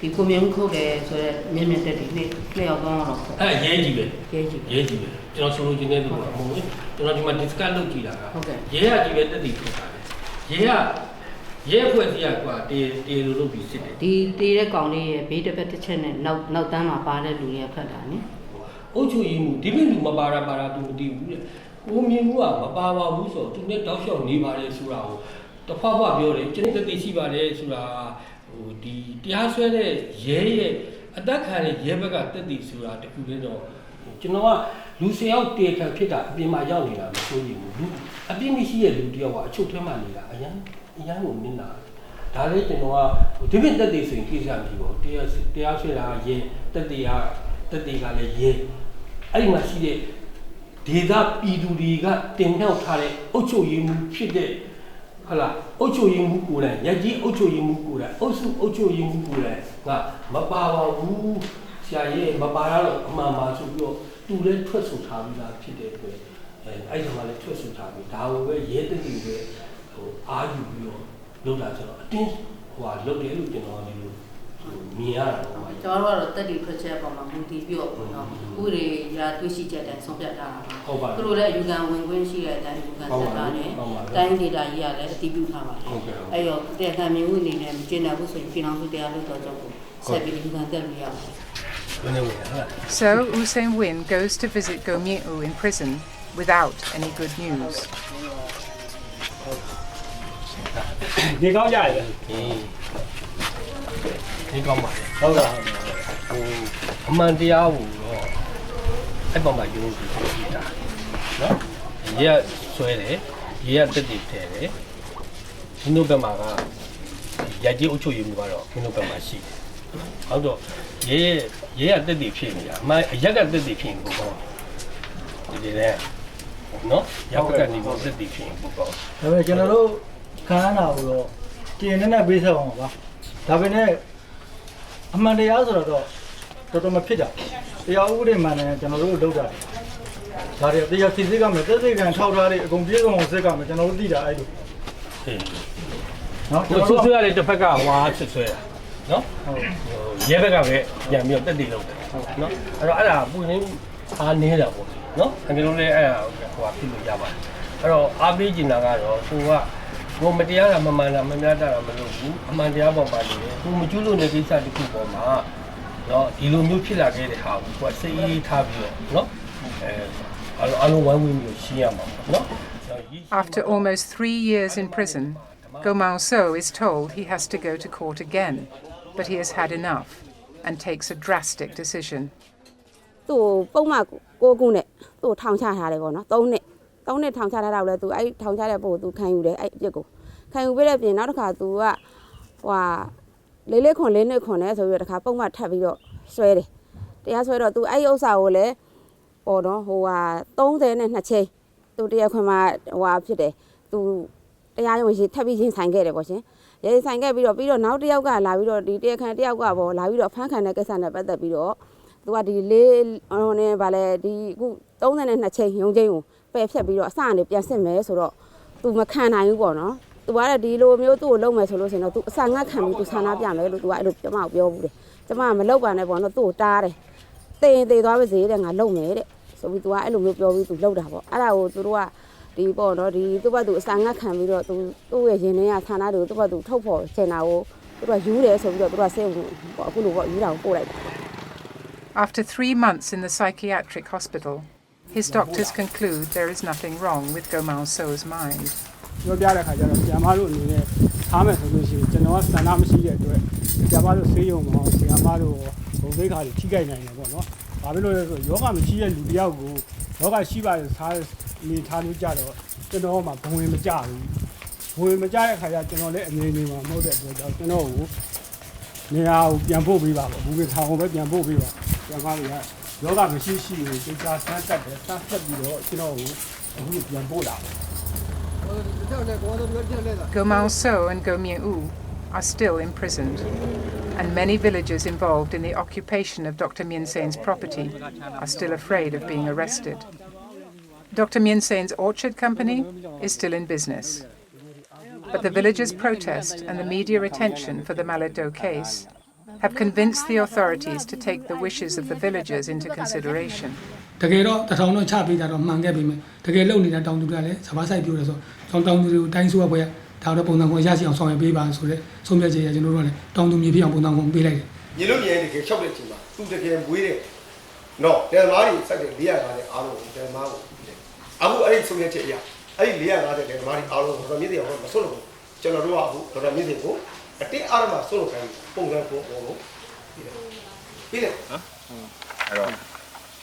Thì cô miếng khô để rồi miếng miếng để để ở con rồi. Dễ gì vậy? Dễ gì vậy? Cho nó solo gì nên được không? Cho nó chỉ mà discard lúc gì là. Dễ gì vậy để đi thôi. Dễ phải gì qua để lúc bị xịt. Đi để con đi bị để bắt chân này nấu tán mà ba để lùi ra khát này. Ôi chú ý mu, đi bên lùi mà ba tu đi mu. Ô miếng mu à mà ba mu số, chúng nên đào sâu ní ba để sura ô. Tập pháp pháp biểu đấy, cho nên cái gì ba để sura. Di dia suara ye ada kali ye baga tadi surah tu bedo. Cuma lu siapa dia kan kita bima jauh ni lah, macam ni. Abi misi ye lu dia wah cuci mana ni lah, ayam mungkin lah. Dari cuma tu bedo tadi sih kisah dia. Dia suara ye tadi kali ye. Ayam masih dia. Dia piduliga tengah thare, ojo ye mungkin dia. Hala, ojo yang buku lah, jadi ojo yang buku lah, ojo yang buku lah, ngah, bawa siapa, bawa mama suruh, tu le terus ucapi lah, kita tu, ayam malah terus ucapi, tahu ye tu dia, aju dia, luar sana, tin, wah luar dia lu jenuh dia lu, miar. Cara tadi percaya bahawa mungkin dia, ure ya tu si jadi sampai dah. Kalau le juga wen si ada juga sana ni, kain dia dah ia le tipu sama. Ayo, dia kami uni ni, jenak usai finansu dia lu tahu jago, saya beli juga dia. So Hussein Win goes to visit Go Mye-u in prison without any good news. Đi con dài. Đi con mà. Không rồi. Mà đi ao rồi. Ai bảo mày dùng gì ta? Đó. Giờ xuôi đấy, giờ tự đi thế đấy. Nó bên mà giờ chỉ ở chỗ gì mà rồi, nó bên mà xí. Hảo rồi. Giờ tự đi phiền ya, mà giờ cái tự đi phiền cũng có. Đi đấy. Nó, giờ cái này cũng tự đi phiền cũng có. Rồi cho nó khá nào rồi. Chỉ nên là bây giờ mà. Tại vì này mà đi áo rồi đó, tôi mà fit à, đi áo đi mà này cho nó đâu ra, là đi bây giờ thì cái mà tất cả thao ra đi, công việc của mình cái mà cho nó đi ra ai được. Nó xuất xứ này cho phải cả hóa xuất xứ, nó, dễ phải cả vậy, nhà miêu tất đi đâu, nó, rồi là bữa nay anh này là nó, anh cái lúc này hóa phim được ra mà, rồi abi chỉ là cái rồi, tôi ကိုမတရားတာမမှန်တာမများတာမလုပ်ဘူးအမှန်တရားပေါ်မှာနေတယ်ကိုမကျွလို့နေကိစ္စတစ်ခုပေါ်မှာနော်ဒီလိုမျိုးဖြစ်လာခဲ့တဲ့ဟာကိုကိုစိတ်အေးထားပြီးတော့နော်အလုံးဝိုင်းဝန်းမျိုးရှင်းရမှာနော် After almost 3 years in prison, Gomao So is told he has to go to court again, but he has had enough and takes a drastic decision. သူ့ပုံမှန်ကိုကုနဲ့သူ့ထောင်ချထားတယ်ပေါ့နော်3နှစ်ထောင်ချထားတာလည်းသူအဲ့ထောင်ချတဲ့ပုံသူခံယူတယ်အဲ့အပြစ်ကိုခံယူပြီးတဲ့ပြင်နောက်တစ်ခါသူကဟွာလေးခွန်နဲ့ဆိုပြီးတော့တစ်ခါပုံမှန်ထပ်ပြီးတော့ဆွဲတယ်တရားဆွဲတော့သူအဲ့ဥစ္စာကိုလည်းပေါ့နော်ဟိုဟာ32ချိန်သူတရားခွင်မှာဟွာဖြစ်တယ်သူတရားရုံးထပ်ပြီးရင်ဆိုင်ခဲ့တယ်ပေါ့ရှင်ရင်ဆိုင်ခဲ့ပြီးတော့နောက်တစ်ယောက်ကလာပြီးတော့ဒီတရားခံတစ်ယောက်ကပေါ့လာပြီးတော့ဖမ်းခံတဲ့ကိစ္စနဲ့ပတ်သက်ပြီးတော့သူကဒီလေးဟိုနဲ့ဗာလဲဒီအခု32ချိန်ရုံးချင်းကိုပယ်ဖြတ်ပြီးတော့အစကနေပြန်စစ်မယ်ဆိုတော့သူမခံနိုင်ဘူးပေါ့နော်သူကလည်းဒီလိုမျိုးသူ့ကိုလုံမယ်ဆိုလို့ရှိရင်တော့သူအစငတ်ခံပြီးသူဆန္ဒပြမယ်လို့သူကအဲ့လိုကျမကိုပြောဘူးတယ်ကျမကမလုံပါနဲ့ပေါ့နော်သူ့ကိုတားတယ်တေသွားပါစေတဲ့ငါလုံမယ်တဲ့ဆိုပြီးသူကအဲ့လိုမျိုးပြောပြီးသူလုံတာပေါ့အဲ့ဒါကိုသူတို့ကဒီပေါ့နော်ဒီသူ့ဘက်သူအစငတ်ခံပြီးတော့သူ့ရဲ့ရင်ထဲကဆန္ဒတွေကိုသူ့ဘက်သူထုတ်ဖော်ချင်တာကိုသူကယူတယ်ဆိုပြီးတော့သူကစိတ်ဝင်ပေါ့အခုလိုပေါ့ယူတာကိုပို့လိုက်တာ After 3 months in the psychiatric hospital, his doctors conclude there is nothing wrong with Gomao So's mind. ပြောပြတဲ့ခါကျတော့ဆရာမတို့အနေနဲ့ထားမယ်ဆိုလို့ရှိရင်ကျွန်တော်ကစံနာမရှိတဲ့အတွက်ဆရာမတို့ဆေးရုံမှာဆရာမတို့ဘုံသိက္ခာတွေထိခိုက်နိုင်တယ်ပေါ့နော်။ဘာဖြစ်လို့လဲဆိုတော့ယောဂမရှိတဲ့လူတယောက်ကိုယောဂရှိပါတယ်စားနေထားလို့ကြတော့ကျွန်တော်မှဘဝင်မကြဘူး။ဘဝင်မကြတဲ့ခါကျကျွန်တော်လည်းအနေနေမှာမဟုတ်တဲ့အတွက်ကြောင့်ကျွန်တော်ကိုနေရာကိုပြန်ပို့ပေးပါပေါ့။ဘူးကထောင်ကိုပဲပြန်ပို့ပေးပါ။ဆရာမတွေကယောဂမရှိရင်ကိစ္စဆန်းတက်တယ်ဆန်းတက်ပြီးတော့ကျွန်တော်ကိုအခုပြန်ပို့လာတယ် Gomao So and Gomien U are still imprisoned, and many villagers involved in the occupation of Dr. Mien Sain's property are still afraid of being arrested. Dr. Mien Sain's orchard company is still in business. But the villagers' protest and the media attention for the Ma Latt Too case have convinced the authorities to take the wishes of the villagers into consideration. တကယ်တော့တထောင်တော့ချပေးတာတော့မှန်ခဲ့ပြီမယ်တကယ်လုံနေတာတောင်သူကလည်းစဘာဆိုင်ပြိုးတယ်ဆိုတော့တောင်သူတွေကိုတိုင်းဆိုရပွဲဒါတော့ပုံစံကိုရရှိအောင်ဆောင်ရွက်ပေးပါဆိုတဲ့ဆုံးဖြတ်ချက်ရကျွန်တော်တို့ကလည်းတောင်သူမြေပြအောင်ပုံစံကိုပေးလိုက်တယ်ညီလို့ညီရင်တကယ်လျှောက်တဲ့အချိန်မှာသူတကယ်မွေးတယ်နော်တယ်မားတွေစိုက်တယ်450တဲ့အားလုံးတယ်မားကိုအခုအဲ့ဒီဆုံးဖြတ်ချက်အရအဲ့ဒီ450တဲ့တယ်မားတွေအားလုံးတော့မြင့်တယ်အောင်မဆွလို့ကျွန်တော်တို့ကအခုတော့မြင့်တယ်ကိုအတင်းအားရမှာဆွလို့ခိုင်းပုံစံကိုအကုန်လုံးပြီးတယ်နော်အဲ့တော့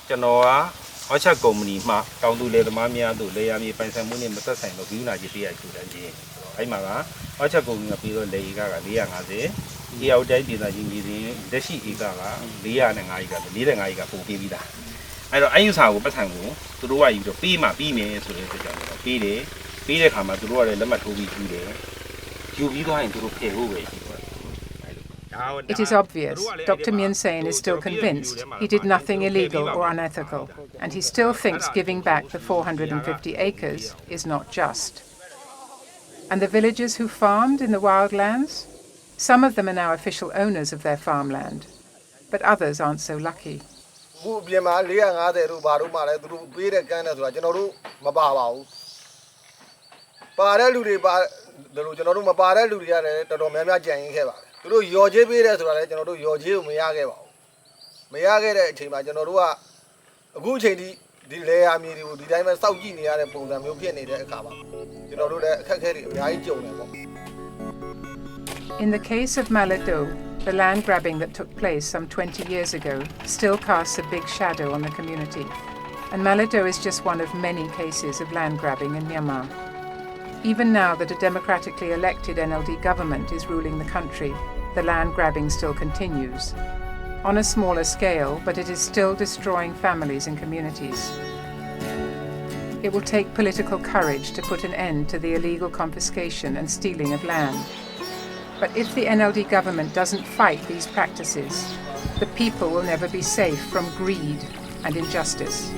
ကျွန်တော်ကအောက်ချက်ကုမ္ပဏီမှတောင်သူလယ်သမားများတို့လေယာမြေပိုင်ဆိုင်မှုနဲ့မသက်ဆိုင်လို့ဂိူးနာကြီးပေးရထူတယ်ကြီးအဲ့မှာကအောက်ချက်ကုမ္ပဏီကပြီးတော့လေဧကက450ဒီအောက်တိုင်းဒေသကြီးမြေစဉ်လက်ရှိဧကက405ဧက405ဧကပို့ပေးပြီးသားအဲ့တော့အဲ့ဥစားကိုပတ်ဆိုင်ကိုသူတို့ကယူတော့ပေးမှပြီးမယ်ဆိုတဲ့ကြောင့်တော့ပေးတယ်ပေးတဲ့ခါမှာသူတို့ကလည်းလက်မှတ်ထိုးပြီးယူတယ်ယူပြီးသွားရင်သူတို့ဖယ်ဖို့ပဲရှိတယ်It is obvious Dr. Mien Sain is still convinced he did nothing illegal or unethical, and he still thinks giving back the 450 acres is not just. And the villagers who farmed in the wildlands? Some of them are now official owners of their farmland, but others aren't so lucky. ဘူးပြင်မှာ450တို့ဘာတို့မှလည်းသူတို့ပေးတဲ့ကမ်းနဲ့ဆိုတာကျွန်တော်တို့မပါပါဘူးပါတဲ့လူတွေပါတယ်လို့ကျွန်တော်တို့မပါတဲ့လူတွေကလည်းတော်တော်များများကြံရင်ခဲ့ပါတယ်သူတို့ရော်ချေးပေးတယ်ဆိုတာလည်းကျွန်တော်တို့ရော်ချေးကိုမရခဲ့ပါဘူးမရခဲ့တဲ့အချိန်မှာကျွန်တော်တို့ကအခုအချိန်ဒီလေယာမြေတွေကိုဒီတိုင်းပဲစောက်ကြည့်နေရတဲ့ပုံစံမျိုးဖြစ်နေတဲ့အခါပါကျွန်တော်တို့လည်းအခက်အခဲတွေအများကြီးကြုံနေပေါ့ In the case of Ma Latt Too, the land grabbing that took place some 20 years ago still casts a big shadow on the community. And Ma Latt Too is just one of many cases of land grabbing in Myanmar. Even now that a democratically elected NLD government is ruling the country, the land grabbing still continues. On a smaller scale, but it is still destroying families and communities. It will take political courage to put an end to the illegal confiscation and stealing of land. But if the NLD government doesn't fight these practices, the people will never be safe from greed and injustice.